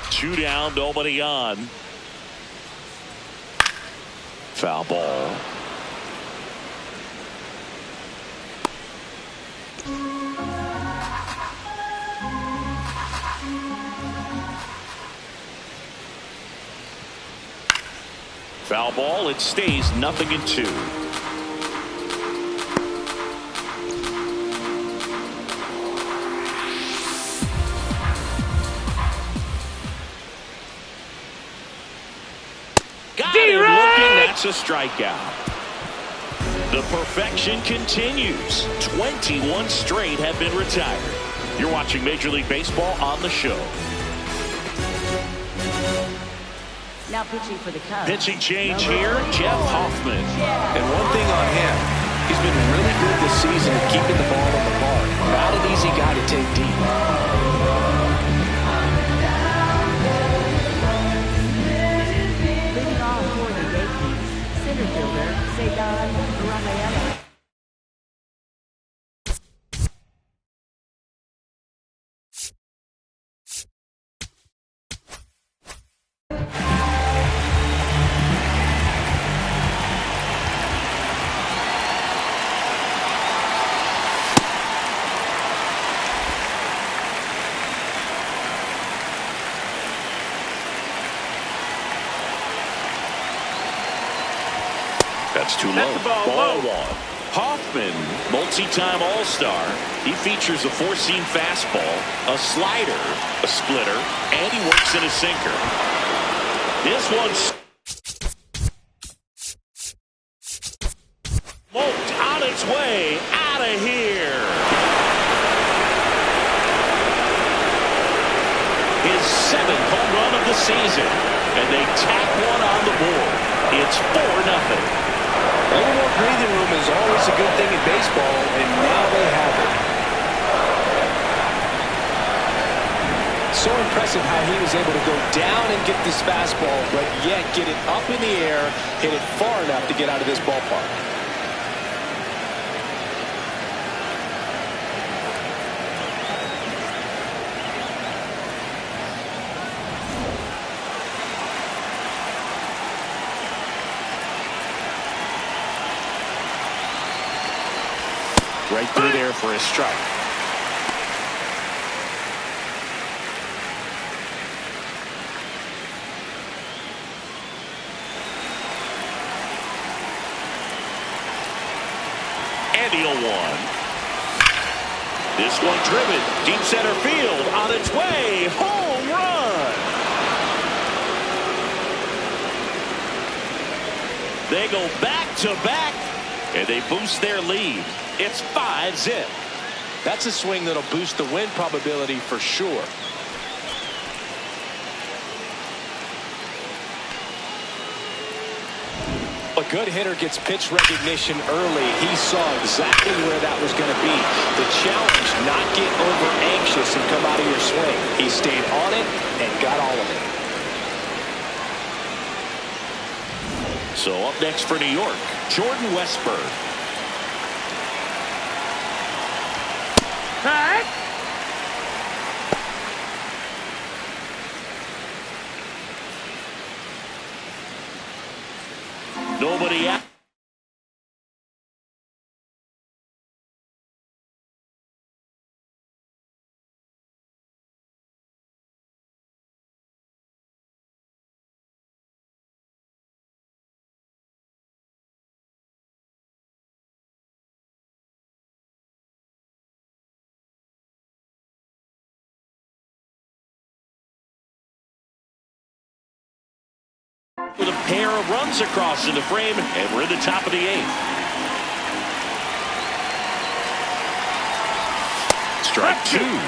Two down, nobody on. Foul ball. Foul ball. It stays 0-2. Got him looking. That's a strikeout. The perfection continues. 21 straight have been retired. You're watching Major League Baseball on the show. Now pitching for the Cubs. Pitching change here, Jeff Hoffman. And one thing on him, he's been really good this season at keeping the ball in the park. Not an easy guy to take deep. Leading off for the Yankees, center fielder Cedar Rafaela. That's too low. Ball one. Hoffman, multi-time All-Star. He features a four-seam fastball, a slider, a splitter, and he works in a sinker. This one's smoked on its way out of here. His 7th home run of the season, and they tack one on the board. It's 4-0. A little more breathing room is always a good thing in baseball, and now they have it. So impressive how he was able to go down and get this fastball, but yet get it up in the air, hit it far enough to get out of this ballpark. Right through there for a strike. And he'll one. This one driven deep center field on its way. Home run. They go back to back and they boost their lead. It's 5-0. That's a swing that'll boost the win probability for sure. A good hitter gets pitch recognition early. He saw exactly where that was going to be. The challenge, not get over anxious and come out of your swing. He stayed on it and got all of it. So up next for New York, Jordan Westburg. Nobody out. With a pair of runs across in the frame, and we're in the top of the 8th. Strike 2.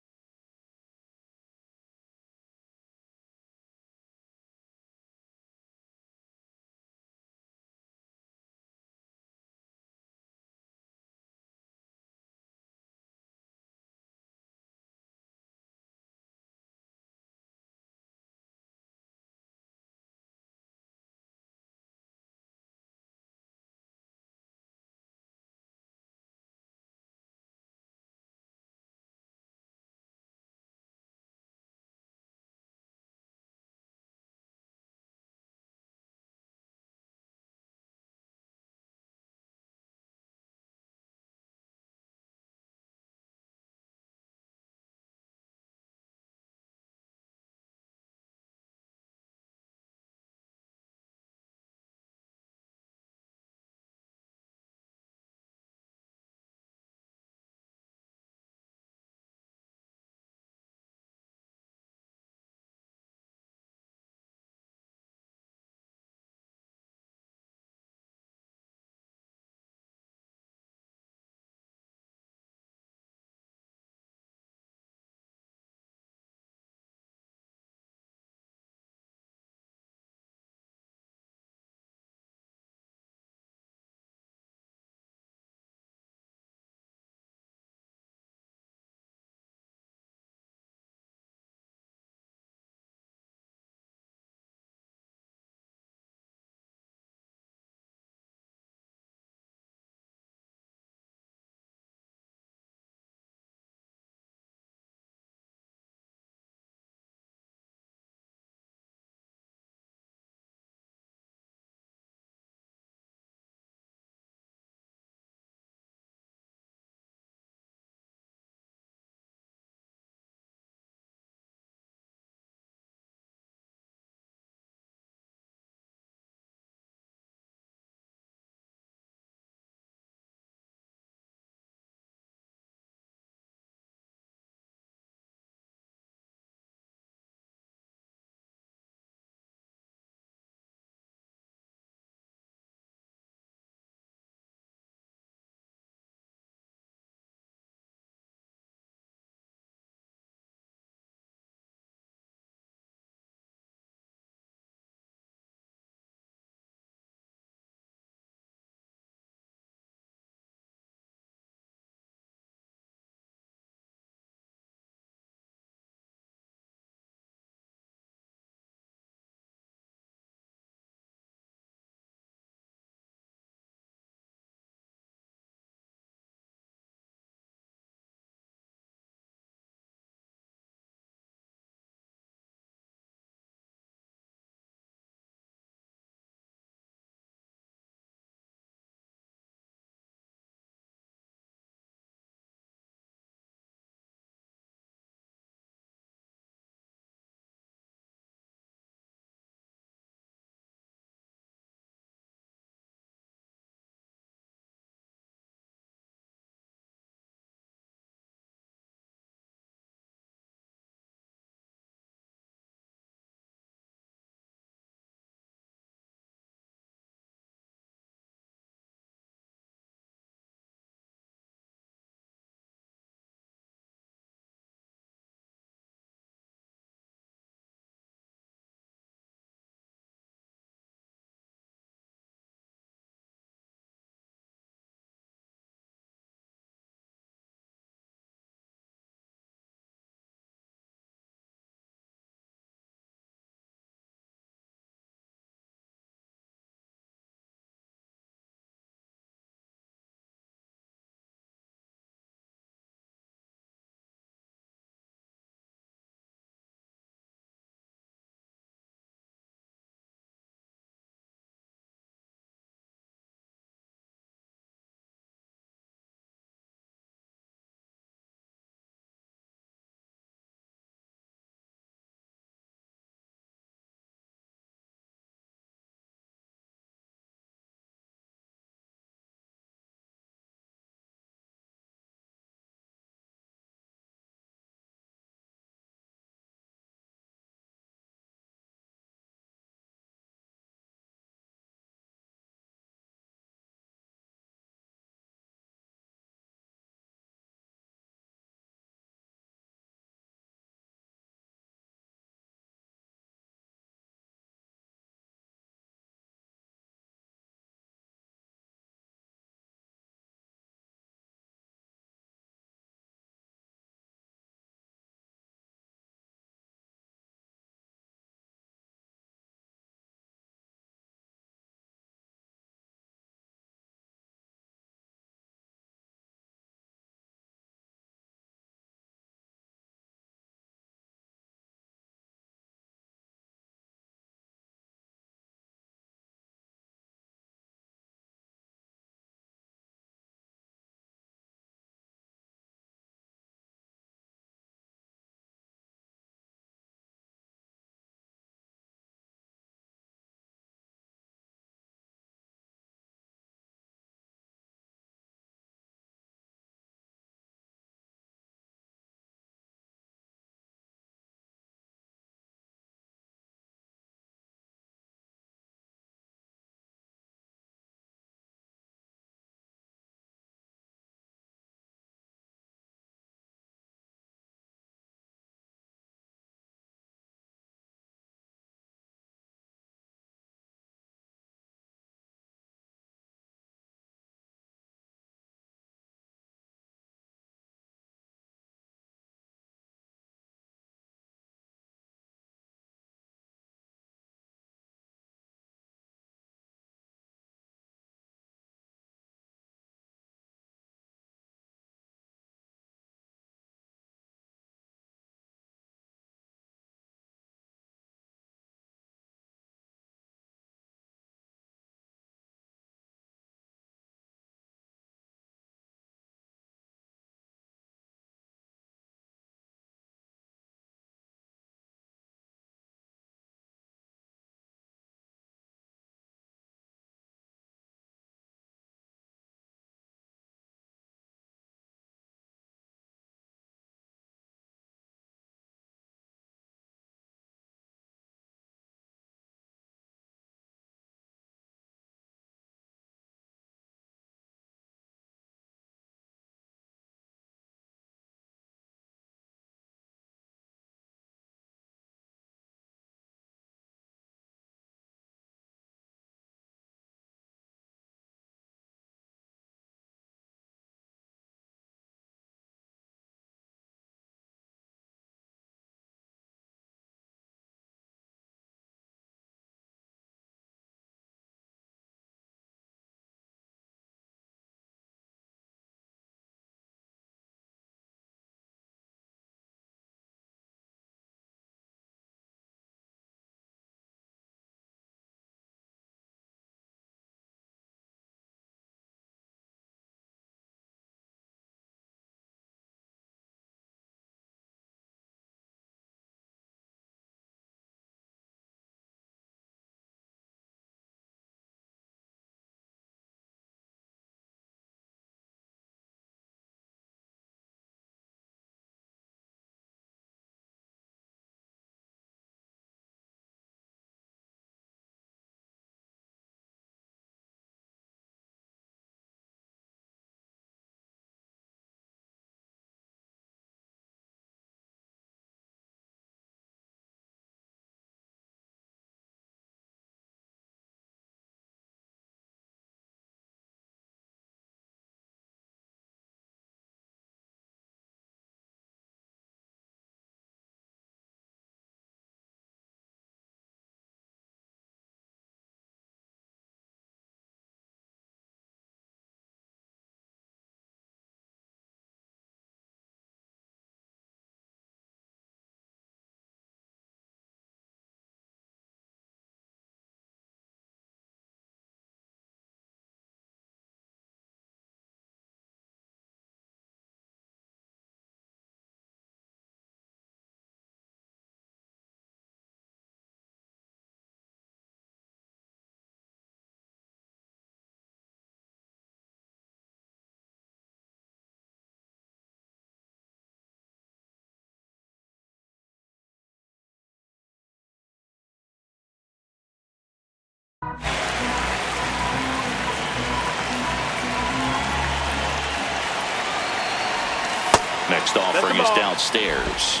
Next offering is downstairs.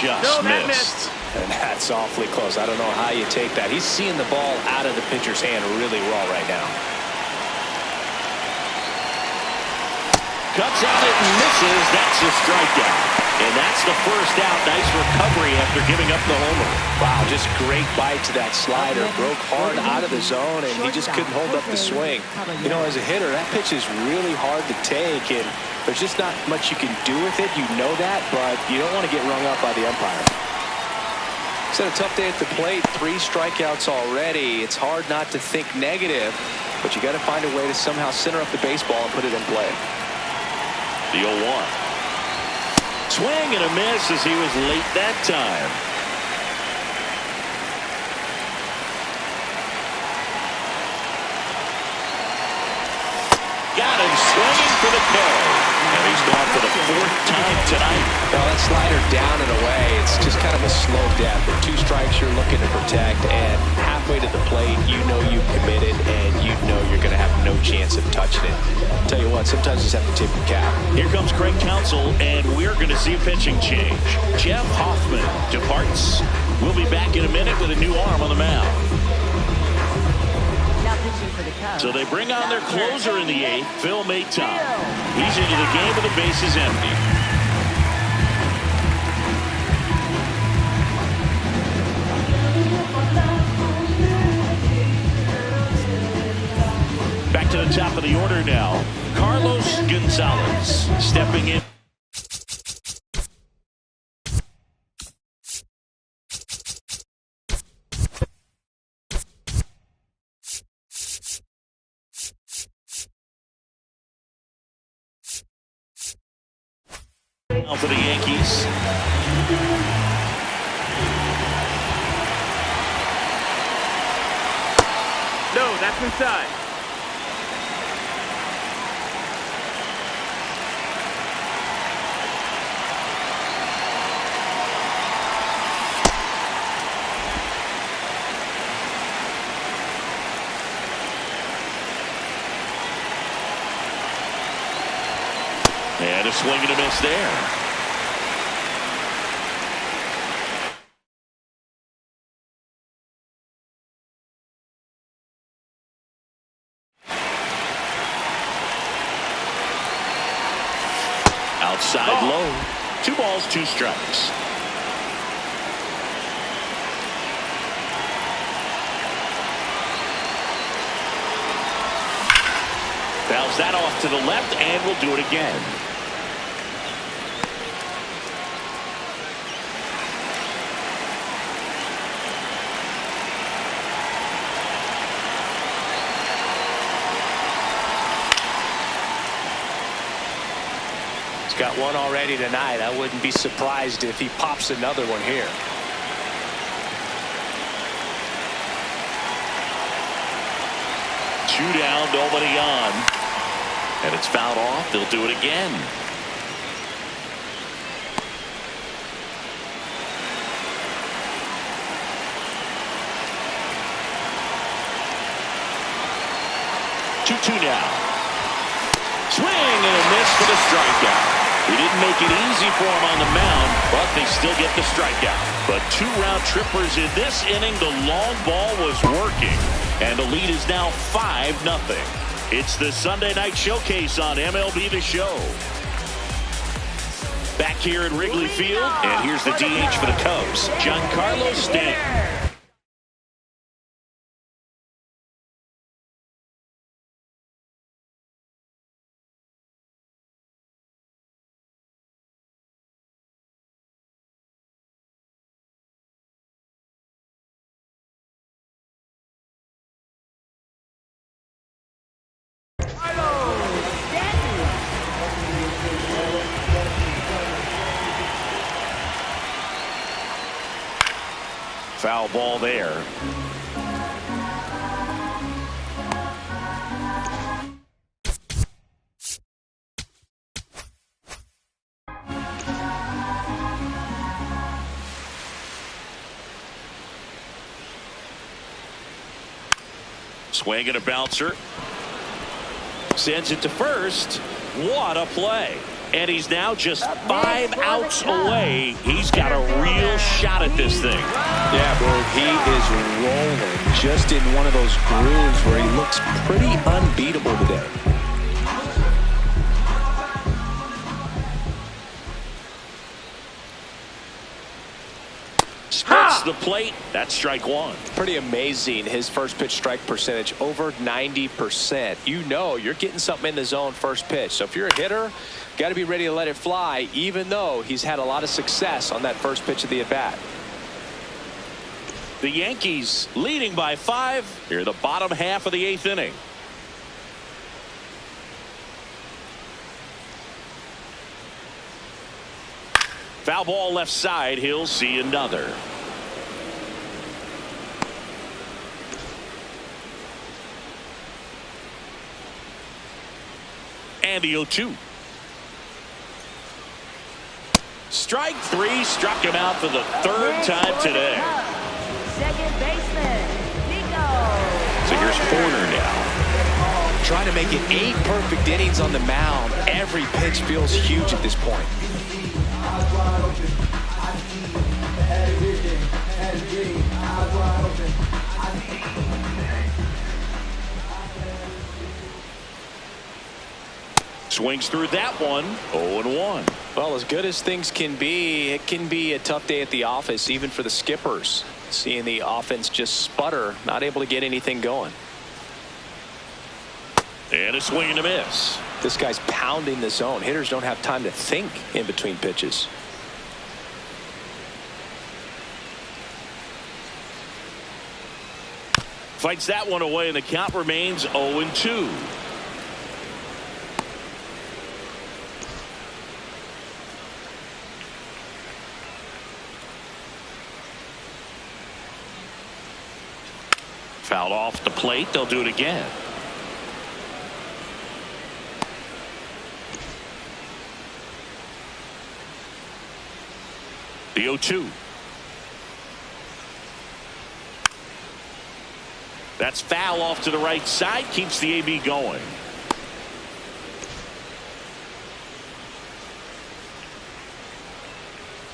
Just missed. And that's awfully close. I don't know how you take that. He's seeing the ball out of the pitcher's hand really well right now. Cuts on it and misses. That's a strikeout. And that's the first out. Nice recovery after giving up the homer. Wow, just great bite to that slider. Broke hard out of the zone, and he just couldn't hold up the swing. You know, as a hitter, that pitch is really hard to take, and there's just not much you can do with it. You know that, but you don't want to get rung up by the umpire. It's had a tough day at the plate. 3 strikeouts already. It's hard not to think negative, but you got to find a way to somehow center up the baseball and put it in play. The 0-1. Swing and a miss as he was late that time. Got him swinging for the kill. And he's gone for the 4th time tonight. Well, that slider down and away, it's just kind of a slow death. With 2 strikes you're looking to protect, and halfway to the plate, you know you've committed, and you know you're going to have no chance of touching it. Tell you what, sometimes you just have to tip your cap. Here comes Craig Counsell, and we're going to see a pitching change. Jeff Hoffman departs. We'll be back in a minute with a new arm on the mound. So they bring on their closer in the 8th, Phil Mayton. He's into the game with the bases empty. Back to the top of the order now. Carlos Gonzalez stepping in. For the Yankees. No, that's inside. And a swing and a miss there. Outside low. 2 balls, 2 strikes. Fouls that off to the left, and we'll do it again. Got one already tonight. I wouldn't be surprised if he pops another one here. Two down, nobody on. And it's fouled off. They'll do it again. Two now. Swing and a miss for the strikeout. He didn't make it easy for him on the mound, but they still get the strikeout. But 2 round trippers in this inning. The long ball was working, and the lead is now 5-0. It's the Sunday night showcase on MLB The Show. Back here at Wrigley Field, and here's the DH for the Cubs, Giancarlo Stanton. Foul ball there. Swing and a bouncer. Sends it to first. What a play. And he's now just 5 outs away. He's got a real shot at this thing. Yeah, bro, he is rolling just in one of those grooves where he looks pretty unbeatable today. Splits the plate. That's strike one. Pretty amazing. His first pitch strike percentage over 90%. You know you're getting something in the zone first pitch. So if you're a hitter, got to be ready to let it fly, even though he's had a lot of success on that first pitch of the at-bat. The Yankees leading by 5 here in the bottom half of the 8th inning. Foul ball left side. He'll see another. And the 0-2. Strike 3, struck him out for the 3rd time today. Second baseman, Nico. So here's Horner now. Trying to make it 8 perfect innings on the mound. Every pitch feels huge at this point. Swings through that one. 0-1. Well, as good as things can be, it can be a tough day at the office, even for the skippers. Seeing the offense just sputter, not able to get anything going. And a swing and a miss. This guy's pounding the zone. Hitters don't have time to think in between pitches. Fights that one away, and the count remains 0-2. Fouled off the plate. They'll do it again. The 0-2. That's foul off to the right side. Keeps the AB going.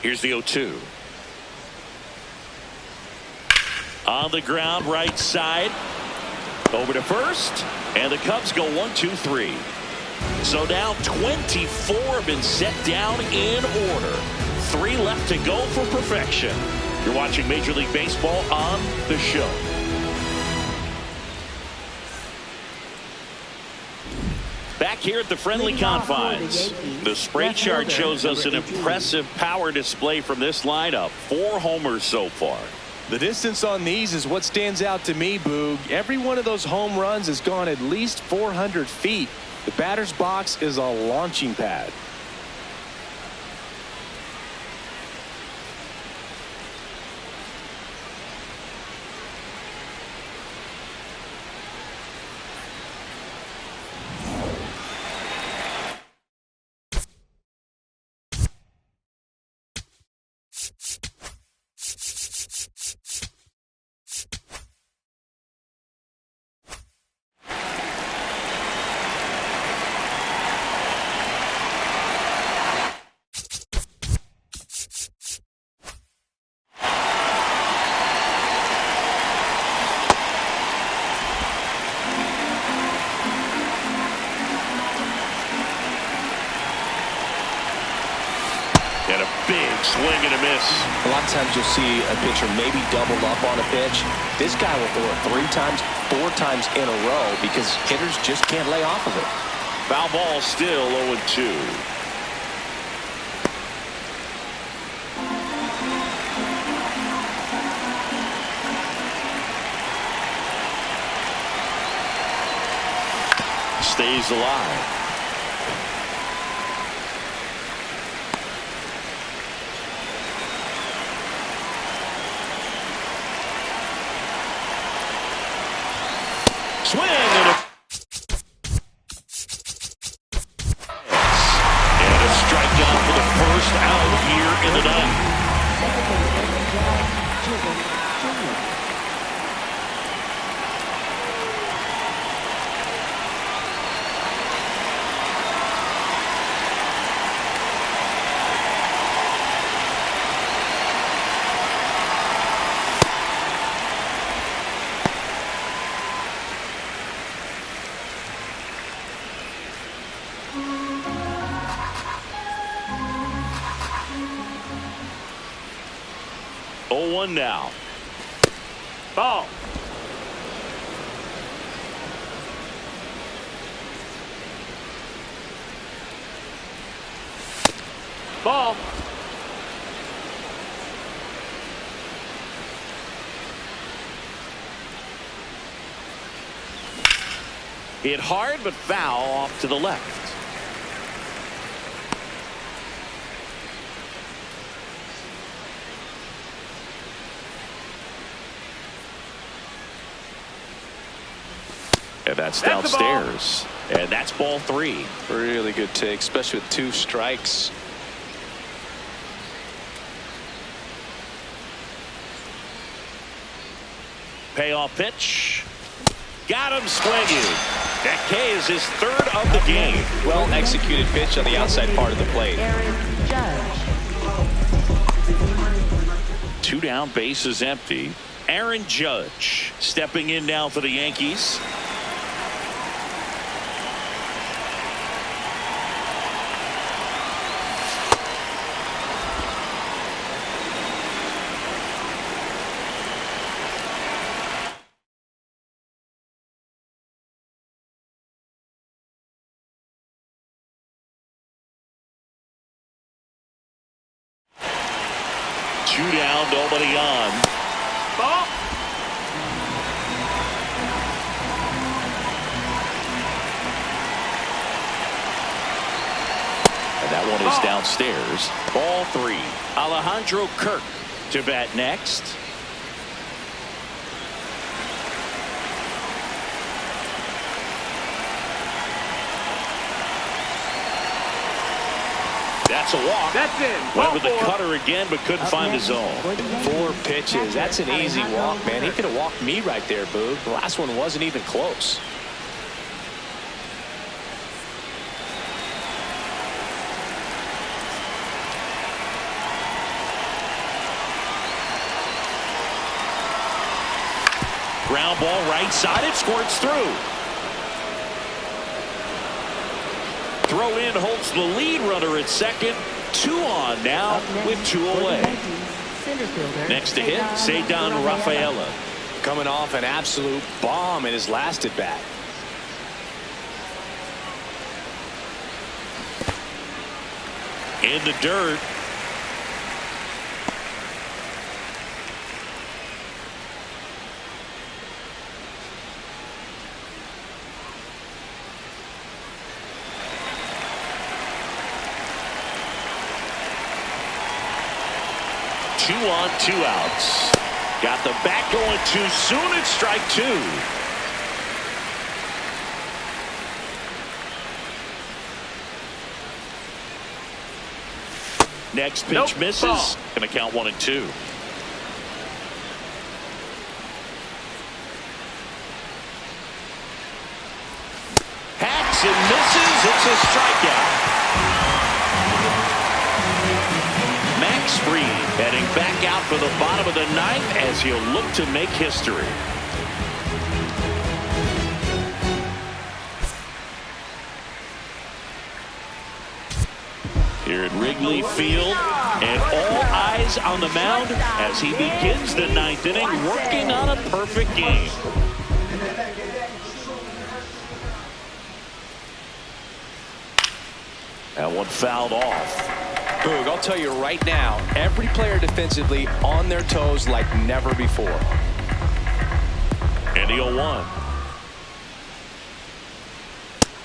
Here's the 0-2. On the ground, right side. Over to first. And the Cubs go 1-2-3. So now 24 have been set down in order. 3 left to go for perfection. You're watching Major League Baseball on The Show. Back here at the friendly confines, the spray chart shows us an impressive power display from this lineup. 4 homers so far. The distance on these is what stands out to me, Boog. Every one of those home runs has gone at least 400 feet. The batter's box is a launching pad. And a big swing and a miss. A lot of times you'll see a pitcher maybe double up on a pitch. This guy will throw it 3 times, 4 times in a row because hitters just can't lay off of it. Foul ball still 0-2. Stays alive. Swing and a strikeout for the first out here in the ninth. 0-1 now. Ball. Ball. Hit hard, but foul off to the left. And that's downstairs. And that's ball 3. Really good take, especially with 2 strikes. Payoff pitch. Got him swinging. That K is his 3rd of the game. Well executed pitch on the outside part of the plate. Aaron Judge. 2 down, bases empty. Aaron Judge stepping in now for the Yankees. Two down, nobody on. Ball. And that one is downstairs. Ball 3. Alejandro Kirk to bat next. That's a walk. That's in. Went Ball with the 4. cutter again, but couldn't find the zone. 4 pitches. That's an easy walk, man. He could have walked me right there, Boog. The last one wasn't even close. Ground ball right side. It squirts through. Throw in holds the lead runner at second. 2 on now with 2 away. Next to hit, Ceddanne Rafaela. Coming off an absolute bomb in his last at bat. In the dirt. Two on, 2 outs. Got the bat going too soon. It's strike 2. Next pitch Nope. misses. Ball. Gonna count 1 and 2. Hacks and misses. It's a strikeout. Max Fried heading back out for the bottom of the 9th as he'll look to make history. Here at Wrigley Field, and all eyes on the mound as he begins the 9th inning, working on a perfect game. That one fouled off. Boog, I'll tell you right now, every player defensively on their toes like never before. And the 0-1.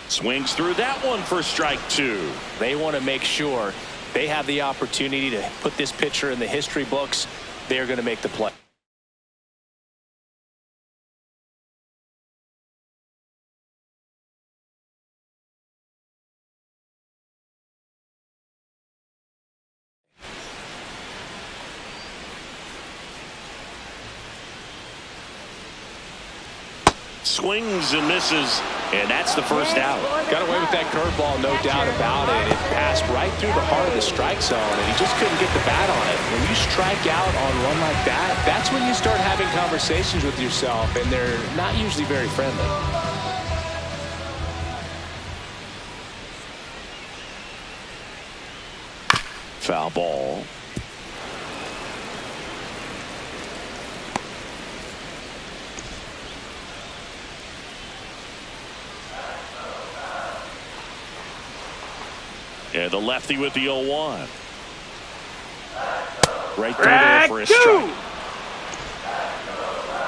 Swings through that one for strike 2. They want to make sure they have the opportunity to put this pitcher in the history books. They're going to make the play. Swings and misses, and that's the first out. Got away with that curveball, no doubt about it. It passed right through the heart of the strike zone, and he just couldn't get the bat on it. When you strike out on one like that, that's when you start having conversations with yourself, and they're not usually very friendly. Foul ball. And the lefty with the 0-1. Right through there for a strike.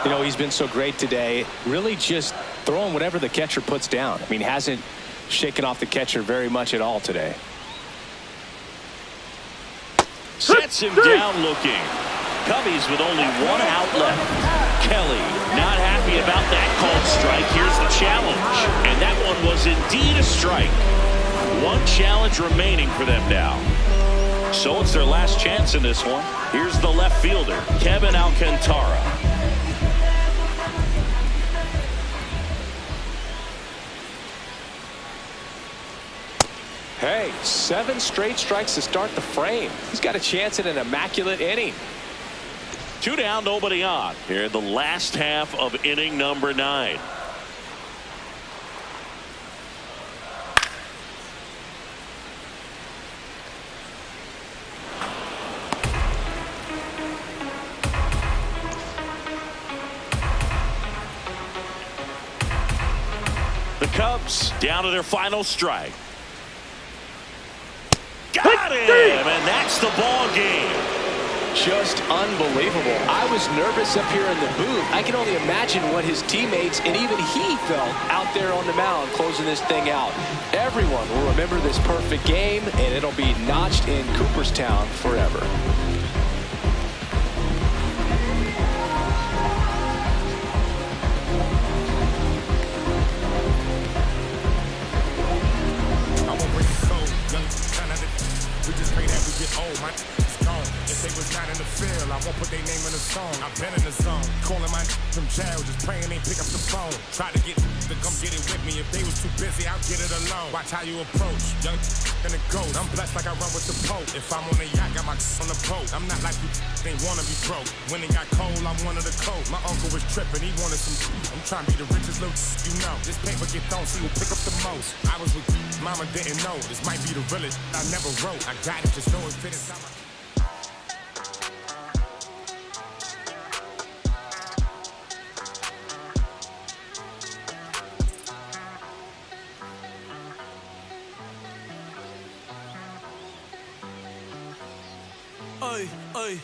You know, he's been so great today. Really just throwing whatever the catcher puts down. I mean, hasn't shaken off the catcher very much at all today. Sets him down looking. Cubbies with only one out left. Kelly not happy about that called strike. Here's the challenge. And that one was indeed a strike. One challenge remaining for them now. So it's their last chance in this one. Here's the left fielder, Kevin Alcantara. Hey, 7 straight strikes to start the frame. He's got a chance at an immaculate inning. 2 down, nobody on. Here in the last half of inning number 9. The Cubs down to their final strike. Got him, and that's the ball game. Just unbelievable. I was nervous up here in the booth. I can only imagine what his teammates and even he felt out there on the mound closing this thing out. Everyone will remember this perfect game, and it'll be notched in Cooperstown forever. We just pray that we get old, my gone. If they was not in the field, I won't put their name in the song. I've been in the zone, calling my from jail, just praying they pick up the phone. Try to get to come get it with me. If they was too busy, I'll get it alone. Watch how you approach, young and a ghost. I'm blessed like I run with the Pope. If I'm on the yacht, got my on the boat. I'm not like you, they wanna be broke. When it got cold, I'm one of the cold. My uncle was tripping, he wanted some. I'm trying to be the richest little you know. This paper get thrown, see who pick up the most. I was with mama, didn't know. This might be the realest I never wrote. I got it, just know it fit inside my. Ay, ay,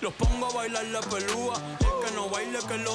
los pongo a bailar la pelúa. El que no baile que lo